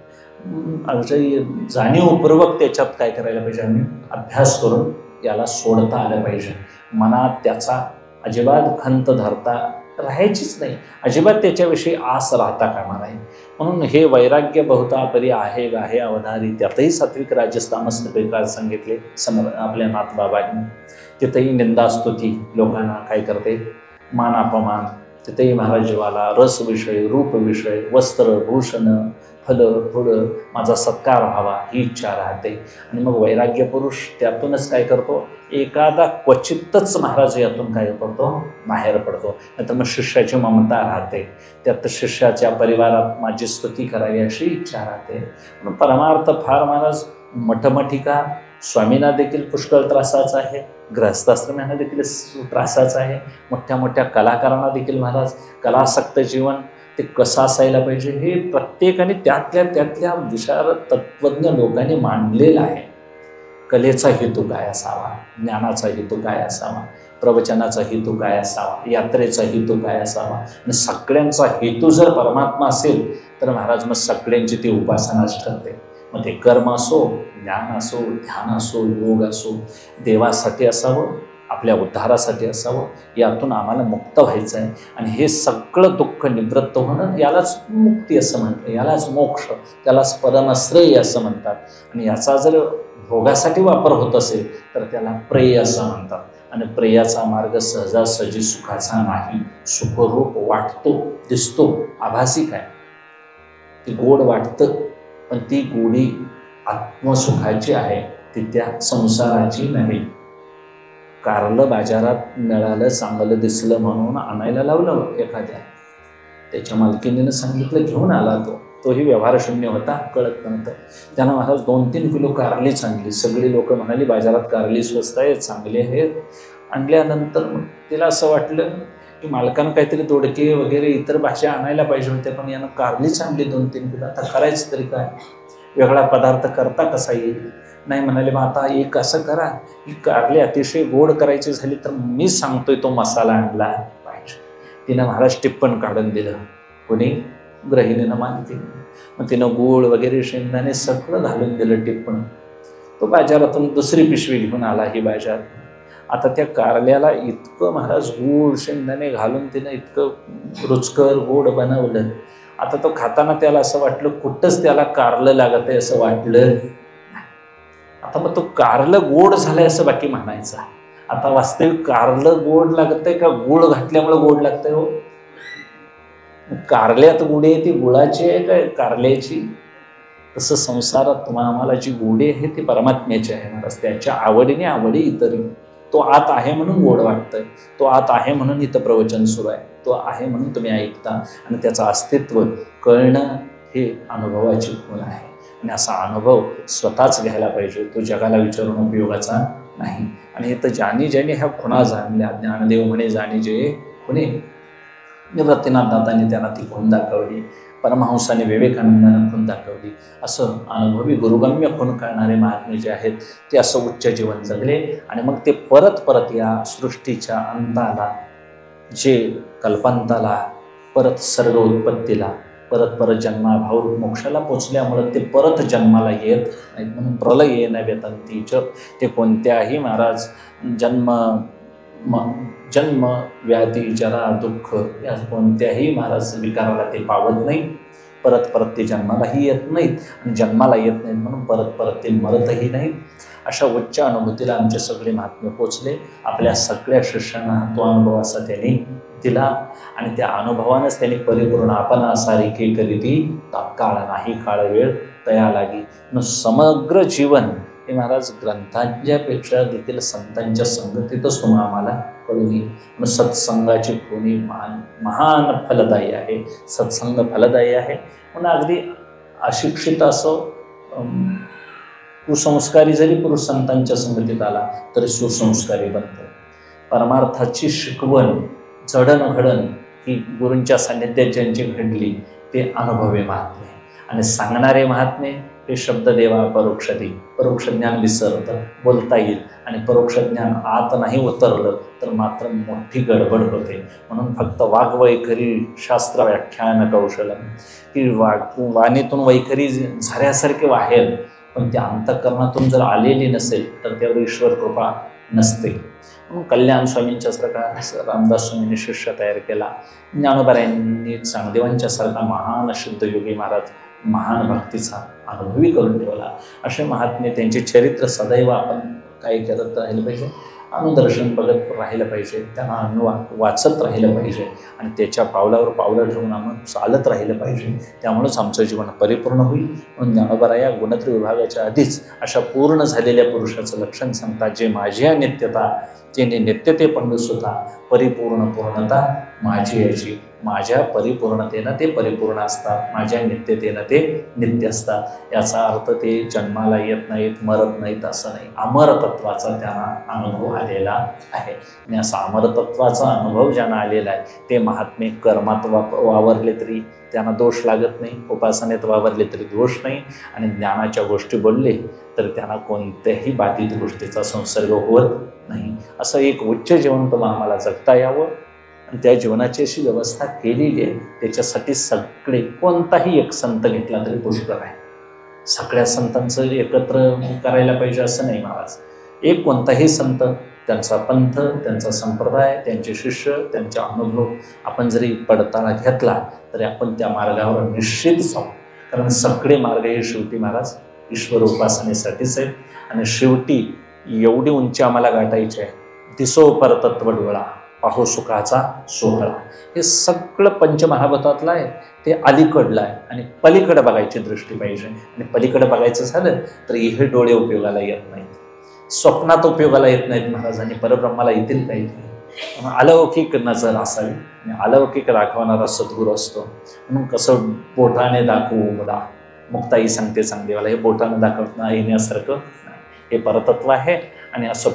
अगदी जाणीवपूर्वक त्याच्यात काय करायला पाहिजे, आम्ही अभ्यास करून याला सोडता आलं पाहिजे. मनात त्याचा अजिबात खंत धरता राहायचीच नाही, अजिबात त्याच्याविषयी आस राहता कामा नये. म्हणून हे वैराग्य बहुता परी आहे गाहे अवधारी, त्यातही सात्विक राजस्थामस्त बेकार सांगितले आपल्या नाथबाबांनी. तिथंही निंदास्तुती लोकांना काय करते, मान अपमान. तिथेही महाराज जीवाला रसविषय, रूपविषय, वस्त्र भूषण, फलं फुलं माझा सत्कार व्हावा ही इच्छा राहते. आणि मग वैराग्य पुरुष त्यातूनच काय करतो, एखादा क्वचितच महाराज यातून काय करतो, बाहेर पडतो. नाहीतर मग शिष्याची ममता राहते, त्यात शिष्याच्या परिवारात माझी स्तुती करावी अशी इच्छा राहते. पण परमार्थ फार महाराज मठमठिका स्वामींना देखील पुष्कळ त्रासाचा आहे, गृहस्थाश्रमांना देखील त्रासाचा आहे, मोठ्या मोठ्या कलाकारांना देखील महाराज कलासक्त जीवन ते कसं असायला पाहिजे हे प्रत्येकाने त्यातल्या विशारद तत्त्वज्ञ लोकांनी मांडलेलं आहे. कलेचा हेतू काय असावा, ज्ञानाचा हेतू काय असावा, प्रवचनाचा हेतू काय असावा, यात्रेचा हेतू काय असावा. आणि सगळ्यांचा हेतू जर परमात्मा असेल तर महाराज मग सगळ्यांची ती उपासनाच ठरते. मग ते कर्म असो, ज्ञान असो, ध्यान असो, योग असो, देवासाठी असावं, आपल्या उद्धारासाठी असावं. यातून आम्हाला मुक्त व्हायचं आहे. आणि हे सगळं दुःख निवृत्त होणं यालाच मुक्ती असं म्हणतात, यालाच मोक्ष, त्यालाच परमश्रेय असं म्हणतात. आणि याचा जर भोगासाठी वापर होत असेल तर त्याला प्रेय असं म्हणतात. आणि प्रेयाचा मार्ग सहजासहजी सुखाचा नाही. सुखरूप वाटतो, दिसतो, आभासी काय, ती गोड वाटतं, पण ती गोडी आत्मसुखाची आहे, ती त्या संसाराची नाही. कारलं बाजारात मिळालं, चांगलं दिसलं म्हणून आणायला लावलं एखाद्या, त्याच्या मालकिनीनं सांगितलं घेऊन आला, तोही व्यवहारशून्य होता, कळत नव्हतं. त्यानं महाराज 2-3 किलो कारली चांगली, सगळी लोक म्हणाली बाजारात कारली स्वस्त आहे, चांगली आहेत. आणल्यानंतर मग तिला असं वाटलं की मालकानं काहीतरी दोडके वगैरे इतर भाज्या आणायला पाहिजे होत्या, पण यानं कारलीच आणली 2-3 किलो. आता करायचं तरी काय, वेगळा पदार्थ करता कसा येईल? नाही म्हणाले, मग आता एक असं करा की कारली अतिशय गोड करायची झाली तर मी सांगतोय तो मसाला आणला पाहिजे. तिनं महाराज टिप्पण काढून दिलं. कोणी? गृहिणीनं मान केली. मग तिनं गूळ वगैरे शेंगदाणे सगळं घालून दिलं टिप्पण. तो बाजारातून दुसरी पिशवी घेऊन आला ही बाजार. आता त्या कारल्याला इतकं महाराज गूळ शेंगदाणे घालून तिनं इतकं रुचकर गोड बनवलं. आता तो खाताना त्याला असं वाटलं कुठंच त्याला कारलं लागत आहे असं वाटलं. आता मग तो कारलं गोड झालंय असं बाकी म्हणायचं. आता वास्तविक कारलं गोड लागतंय का गूळ घातल्यामुळे गोड लागतंय? हो, कारल्यात गुढी आहे ती गुळाची आहे काय कारल्याची? तसं संसारात आम्हाला जी गोडी आहे ती परमात्म्याची आहे महाराज. त्याच्या आवडीने आवडी इतरी. तो आत आहे म्हणून गोड वाटतंय, तो आत आहे म्हणून इथं प्रवचन सुरू आहे, तो आहे म्हणून तुम्ही ऐकता. आणि त्याचं अस्तित्व कळणं हे अनुभवाची खूण आहे. आणि असा अनुभव स्वतःच घ्यायला पाहिजे, तो जगाला विचारून उपयोगाचा नाही. आणि इथं ज्याने ह्या खुणा जाणल्या, ज्ञानदेव म्हणे जाणी जे खुणे, निवृत्तीनाथ दातांनी त्यांना ती खूण दाखवली, परमहंसाने विवेकानंदानं खूण दाखवली. असं अनुभवी गुरुगम्य खूण करणारे महात्मे जे आहेत ते असं उच्च जीवन जगले. आणि मग ते परत परत या सृष्टीच्या अंताला, जे कल्पांताला, परत सर्ग उत्पत्तीला, परत परत जन्माभाव मोक्षाला पोचल्यामुळं ते परत जन्माला येत नाहीत. म्हणून प्रलय येणं व्यतंतीच, ते कोणत्याही महाराज जन्म व्याधी जरा दुःख या कोणत्याही महाराज विकाराला ते पावत नाही. परत परत ते जन्मालाही येत नाहीत आणि जन्माला येत नाहीत म्हणून परत परत ते मरतही नाहीत. अशा उच्च अनुभूतीला आमचे सगळे महात्मे पोचले. आपल्या सगळ्या शिष्यांना तो अनुभव असा त्यांनी दिला आणि त्या अनुभवानंच त्यांनी परिपूर्ण आपण सारिखे करीती तात्काळ नाही काळ वेळ तया लागी. समग्र जीवन हे महाराज ग्रंथांच्यापेक्षा देखील संतांच्या संगतीतच तुम्हाला आम्हाला कळून येईल. सत्संगाची कोणी महान फलदायी आहे. सत्संग फलदायी आहे. म्हणून अगदी अशिक्षित असो, कुसंस्कारी जरी पुरुष संतांच्या संगतीत आला तरी सुसंस्कारी बनतो. परमार्थाची शिकवण जडणघडण ही गुरूंच्या सान्निध्यात ज्यांची घडली ते अनुभवी महात्मे. आणि सांगणारे महात्मे हे शब्द देवा परोक्ष दे. परोक्ष ज्ञान विसरतं, बोलता येईल. आणि परोक्ष ज्ञान आत नाही उतरलं तर मात्र मोठी गडबड होते. म्हणून फक्त वाग्वैखरी शास्त्र व्याख्यान कौशलम, की वाणीतून वैखरी झऱ्यासारखे वाहेल, पण त्या अंतःकरणातून जर आलेली नसेल तर त्यावर ईश्वर कृपा नसते. म्हणून कल्याण स्वामींच्या सारखा रामदास स्वामींनी शिष्य तयार केला. ज्ञानोबारायांनी चांगदेवांच्या सारखा महान शुद्धयोगी महाराज महान भक्तीचा अनुभवी करून ठेवला. असे महात्मे त्यांचे चरित्र सदैव आपण काय करत राहिलं पाहिजे, अनुदर्शन बघत राहिलं पाहिजे, त्यांना वाचत राहिलं पाहिजे आणि त्याच्या पावलावर पावलं ठेवून आम्ही चालत राहिलं पाहिजे. त्यामुळेच आमचं जीवन परिपूर्ण होईल. म्हणून ज्ञानोबाराया गुणत्री विभागाच्या आधीच अशा पूर्ण झालेल्या पुरुषाचं लक्षण सांगतात, जे माझी नित्यता जेणे नित्यते पंडुसुता परिपूर्ण पूर्णता माझी याची. माझ्या परिपूर्णतेनं ते परिपूर्ण असतात, माझ्या नित्यतेनं ते नित्य असतात. याचा अर्थ ते जन्माला येत नाहीत, मरत नाहीत असं नाही. अमरतत्वाचा त्यांना अनुभव आलेला आहे. आणि असा अमरतत्वाचा अनुभव ज्यांना आलेला आहे ते महात्मे कर्मात वावरले तरी त्यांना दोष लागत नाही, उपासनेत वावरले तरी दोष नाही, आणि ज्ञानाच्या गोष्टी बोलले तर त्यांना कोणत्याही बाधित गोष्टीचा संसर्ग होत नाही. असं एक उच्च जीवन तुम्हाला आम्हाला जगता यावं आणि त्या जीवनाची अशी व्यवस्था केलेली आहे. त्याच्यासाठी सगळे कोणताही एक संत घेतला तरी पुष्कळ आहे. सगळ्या संतांचं एकत्र करायला पाहिजे असं नाही महाराज. एक कोणताही संत, त्यांचा पंथ, त्यांचा संप्रदाय, त्यांचे शिष्य, त्यांचा अनुभव आपण जरी पडताळा घेतला तरी आपण त्या मार्गावर निश्चित जाऊ. कारण सगळे मार्ग हे शेवटी महाराज ईश्वर उपासनेसाठीच आहेत. आणि शेवटी एवढी उंची आम्हाला गाठायची आहे. दिसो परतत्व डोळा, पाहो सुखाचा सोहळा. हे सगळं पंचमहाभूतातलं आहे, ते अलीकडलं आहे. आणि पलीकडे बघायची दृष्टी पाहिजे. आणि पलीकडे बघायचं झालं तर हे डोळे उपयोगाला येत नाहीत, स्वप्नात उपयोगाला येत नाहीत महाराज. आणि परब्रह्माला येतील काहीतरी. अलौकिक नजर असावी आणि अलौकिक दाखवणारा सद्गुरू असतो. म्हणून कसं बोटाने दाखवू मुला, मुक्ताई सांगते चांगदेवाला, हे बोटाने दाखवता येण्यासारखं नाही. हे परतत्व आहे आणि असं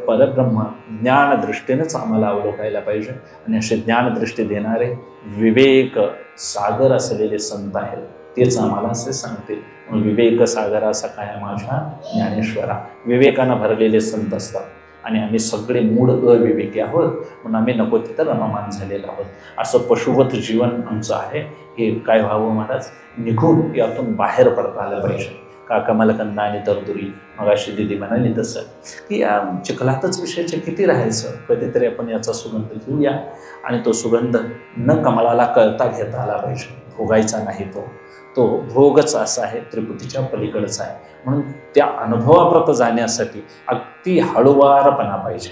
परब्रह्म ज्ञानदृष्टीनेच आम्हाला अवलोकायला पाहिजे. आणि असे ज्ञानदृष्टी देणारे विवेक सागर असलेले संत आहेत, तेच आम्हाला असे सांगतील. विवेक सागराचा काय माझ्या ज्ञानेश्वरा. विवेकानं भरलेले संत असतात आणि आम्ही सगळे मूळ अविवेकी आहोत, म्हणून आम्ही नको तिथं रममान झालेलो आहोत. असं पशुवत जीवन आमचं आहे. हे काय व्हावं महाराज, निघून यातून बाहेर पडता आलं पाहिजे. का कमलकंद आणि तरदुरी, मगाशी दिदी म्हणाली तसं की या चिखलातच विषयाचे किती राहायचं, कधीतरी आपण याचा सुगंध घेऊया. आणि तो सुगंध न कमळाला कळता घेता आला पाहिजे, भोगायचा नाही. तो भोगच असा आहे, त्रिपुटीच्या पलीकडचा आहे. म्हणून त्या अनुभवाप्रत जाण्यासाठी अगदी हळुवारपणा पाहिजे.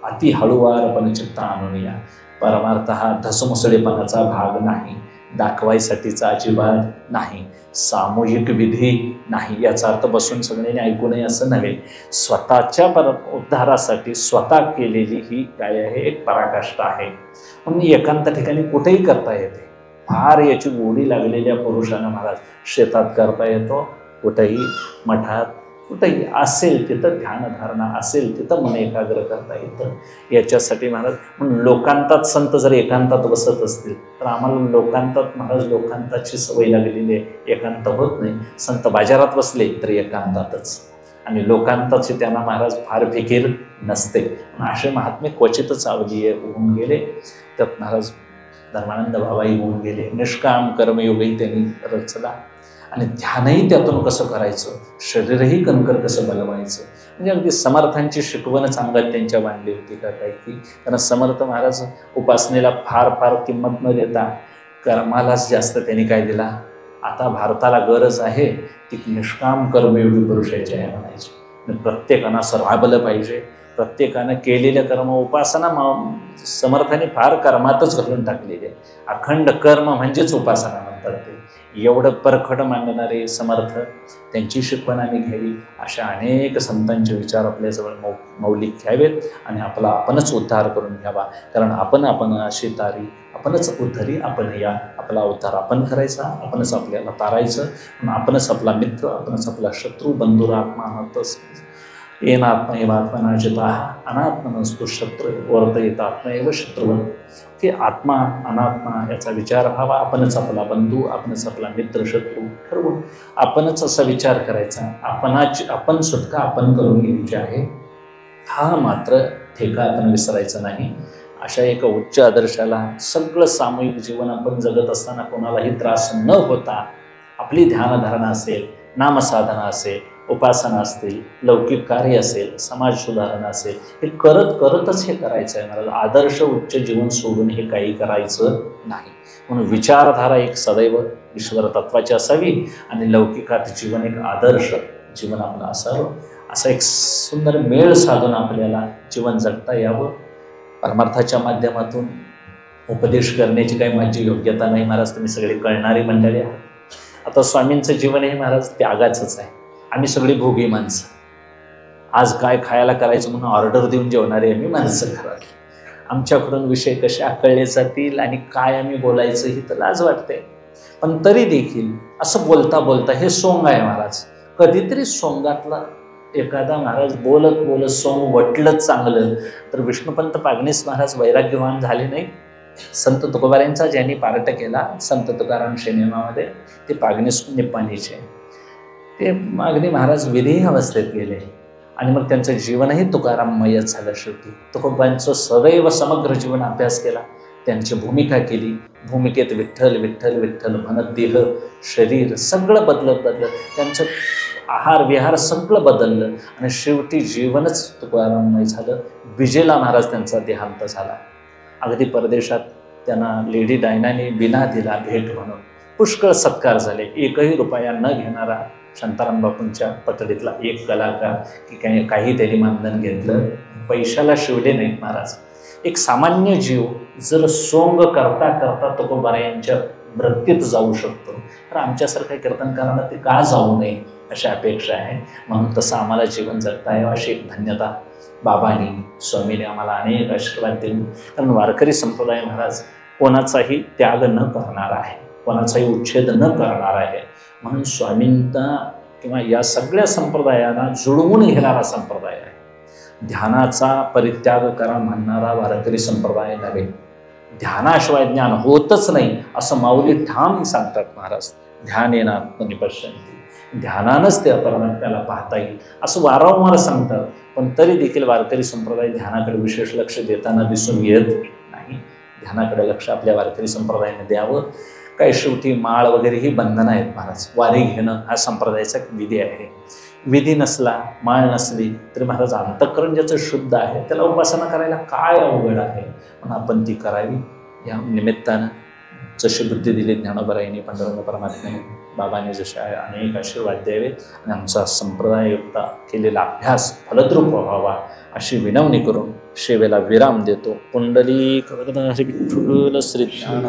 अति हळुवारपणे चित्त आणून या. परमार्थ हा धसमुसळेपणाचा भाग नाही, दाखवायसाठीचा अजिबात नाही, सामूहिक विधी नाही. याचा अर्थ बसून सगळ्यांनी ऐकू नये असं नव्हे. स्वतःच्या उद्धारासाठी स्वतः केलेली ही काय आहे, एक पराकाष्ठा आहे. म्हणून एकांत ठिकाणी कुठेही करता येते. फार याची गोडी लागलेल्या पुरुषांना महाराज शेतात करता येतो, कुठेही मठात, कुठेही असेल तिथं ध्यानधारणा असेल तिथं मन एकाग्र करता येतं. याच्यासाठी महाराज म्हणून लोकांतात संत जर एकांतात बसत असतील तर आम्हाला लोकांतात महाराज लोकांताची सवय लागलेली आहे, एकांत होत नाही. संत बाजारात बसले तर एकांतातच, आणि लोकांताची त्यांना महाराज फार फिकीर नसते. असे महात्मे क्वचितच अवधी होऊन गेले. त्यात महाराज धर्मानंद बाबाही होऊन गेले. निष्काम कर्मयोगही त्यांनी रचला आणि ध्यानही त्यातून कसं करायचं, शरीरही कणकर कसं बलवायचं, म्हणजे अगदी समर्थांची शिकवणच अंगात त्यांच्या मांडली होती का काय की. कारण समर्थ महाराज उपासनेला फार फार किंमत न देता कर्मालाच जास्त त्यांनी काय दिला. आता भारताला गरज आहे ती निष्काम कर्मयोगी पुरुषाची आहे म्हणायची. प्रत्येकानं असं राबलं पाहिजे. प्रत्येकानं केलेलं कर्म उपासना समर्थाने फार कर्मातच घालून टाकलेली आहे. अखंड कर्म म्हणजेच उपासना म्हणतात ते. एवढं परखड मांडणारे समर्थ, त्यांची शिकवण आम्ही घ्यावी. अशा अनेक संतांचे विचार आपल्याजवळ मौलिक घ्यावेत आणि आपला आपणच उद्धार करून घ्यावा. कारण आपण अशी तारी, आपणच उद्धारी आपण या. आपला उद्धार आपण करायचा, आपणच आपल्याला तारायचं. आपणच आपला मित्र, आपणच आपला शत्रू, बंधुरात्मानतच येन आत्मा एव आत्मनाजिता अनात्मनस्तु शत्रू वर्तयेत आत्मा एव शत्रुवन. की आत्मा अनात्मा याचा विचार व्हावा. आपणच आपला बंधू, आपणच आपला मित्र, शत्रू ठरवून आपणच असा विचार करायचा. आपण सुटका आपण करून घ्यायची आहे. हा मात्र ठेका आपण विसरायचा नाही. अशा एका उच्च आदर्शाला सगळं सामूहिक जीवन आपण जगत असताना कोणालाही त्रास न होता आपली ध्यानधारणा असेल, नामसाधना असेल, उपासना असतील, लौकिक कार्य असेल, समाज सुधारणा असेल, हे करतच हे करायचं आहे मला. आदर्श उच्च जीवन सोडून हे काही करायचं नाही. म्हणून विचारधारा एक सदैव ईश्वर तत्वाची असावी आणि लौकिकात जीवन एक आदर्श जीवन आपलं असावं. असा एक सुंदर मेळ साधून आपल्याला जीवन जगता यावं. परमार्थाच्या माध्यमातून उपदेश करण्याची काही माझी योग्यता नाही महाराज. तुम्ही सगळे कळणारी मंडळी आहात. आता स्वामींचं जीवन हे महाराज त्यागाचंच आहे. आम्ही सगळी भोगी माणसं. आज काय खायला करायचं म्हणून ऑर्डर देऊन जेवणारे आम्ही माणसं घरात. आमच्याकडून विषय कसे आकळले जातील आणि काय आम्ही बोलायचं ही तर लाज वाटते. पण तरी देखील असं बोलता बोलता हे सोंग आहे महाराज. कधीतरी सोंगातला एखादा महाराज बोलत सोंग वटलंच चांगलं तर विष्णुपंत पागनीस महाराज वैराग्यवान झाले नाही. संत तुकोबारायांचा ज्यांनी पार्ट केला संत तुकाराम सिनेमामध्ये ते पागनीस निप्पाणीचे, ते अगदी महाराज विधेय अवस्थेत गेले आणि मग त्यांचं जीवनही तुकाराममयच झालं. शेवटी तुकोबांचं सदैव समग्र जीवन अभ्यास केला, त्यांची भूमिका केली. भूमिकेत विठ्ठल विठ्ठल विठ्ठल म्हणत देह शरीर सगळं बदलत त्यांचं आहार विहार सगळं बदललं आणि शेवटी जीवनच तुकाराममय झालं. विजेला महाराज त्यांचा देहांत झाला. अगदी परदेशात त्यांना लेडी डायनाने बिना दिला भेट म्हणून पुष्कळ सत्कार झाले. एकही रुपया न घेणारा शांताराम बापूंच्या पतडीतला एक कलाकार की काही त्यांनी मानधन घेतलं, पैशाला शिवले नाहीत महाराज. एक सामान्य जीव जर सोंग करता करता तुकोबारायांच्या वृत्तीत जाऊ शकतो तर आमच्यासारख्या कीर्तनकारांना ते का जाऊ नये अशी अपेक्षा आहे. म्हणून तसं आम्हाला जीवन जगता यावं अशी एक धन्यता बाबांनी स्वामीने आम्हाला अनेक आशीर्वाद दिले. कारण वारकरी संप्रदाय महाराज कोणाचाही त्याग न करणार आहे, कोणाचाही उच्छेद न करणार आहे. म्हणून स्वामींना किंवा या सगळ्या संप्रदायांना जुळवून घेणारा संप्रदाय आहे. ध्यानाचा परित्याग करा म्हणणारा वारकरी संप्रदाय नव्हे. ध्यानाशिवाय ज्ञान होतच नाही असं माऊली ठाम सांगतात महाराज. ध्यानेन आत्मनि पश्यन्ति, ध्यानानंच त्या परमात्म्याला पाहता येईल असं वारंवार सांगतात. पण तरी देखील वारकरी संप्रदाय ध्यानाकडे विशेष लक्ष देताना दिसून येत नाही. ध्यानाकडे लक्ष आपल्या वारकरी संप्रदायाने द्यावं. काय शेवटी माळ वगैरे ही बंधनं आहेत महाराज. वारी घेणं हा संप्रदायाचा विधी आहे. विधी नसला, माळ नसली तरी महाराज अंतःकरण ज्याचं शुद्ध आहे त्याला उपासना करायला काय अवघड आहे. पण आपण ती करावी. या निमित्तानं जशी बुद्धी दिली ज्ञानोबरायांनी, पांडुरंग परमात्म्याने, बाबांनी जसे अनेक आशीर्वाद द्यावेत आणि आमचा संप्रदाययुक्त केलेला अभ्यास फलद्रूप व्हावा अशी विनवणी करून सेवेला विराम देतो. पुंडलिक वरद हरी विठ्ठल श्री ज्ञान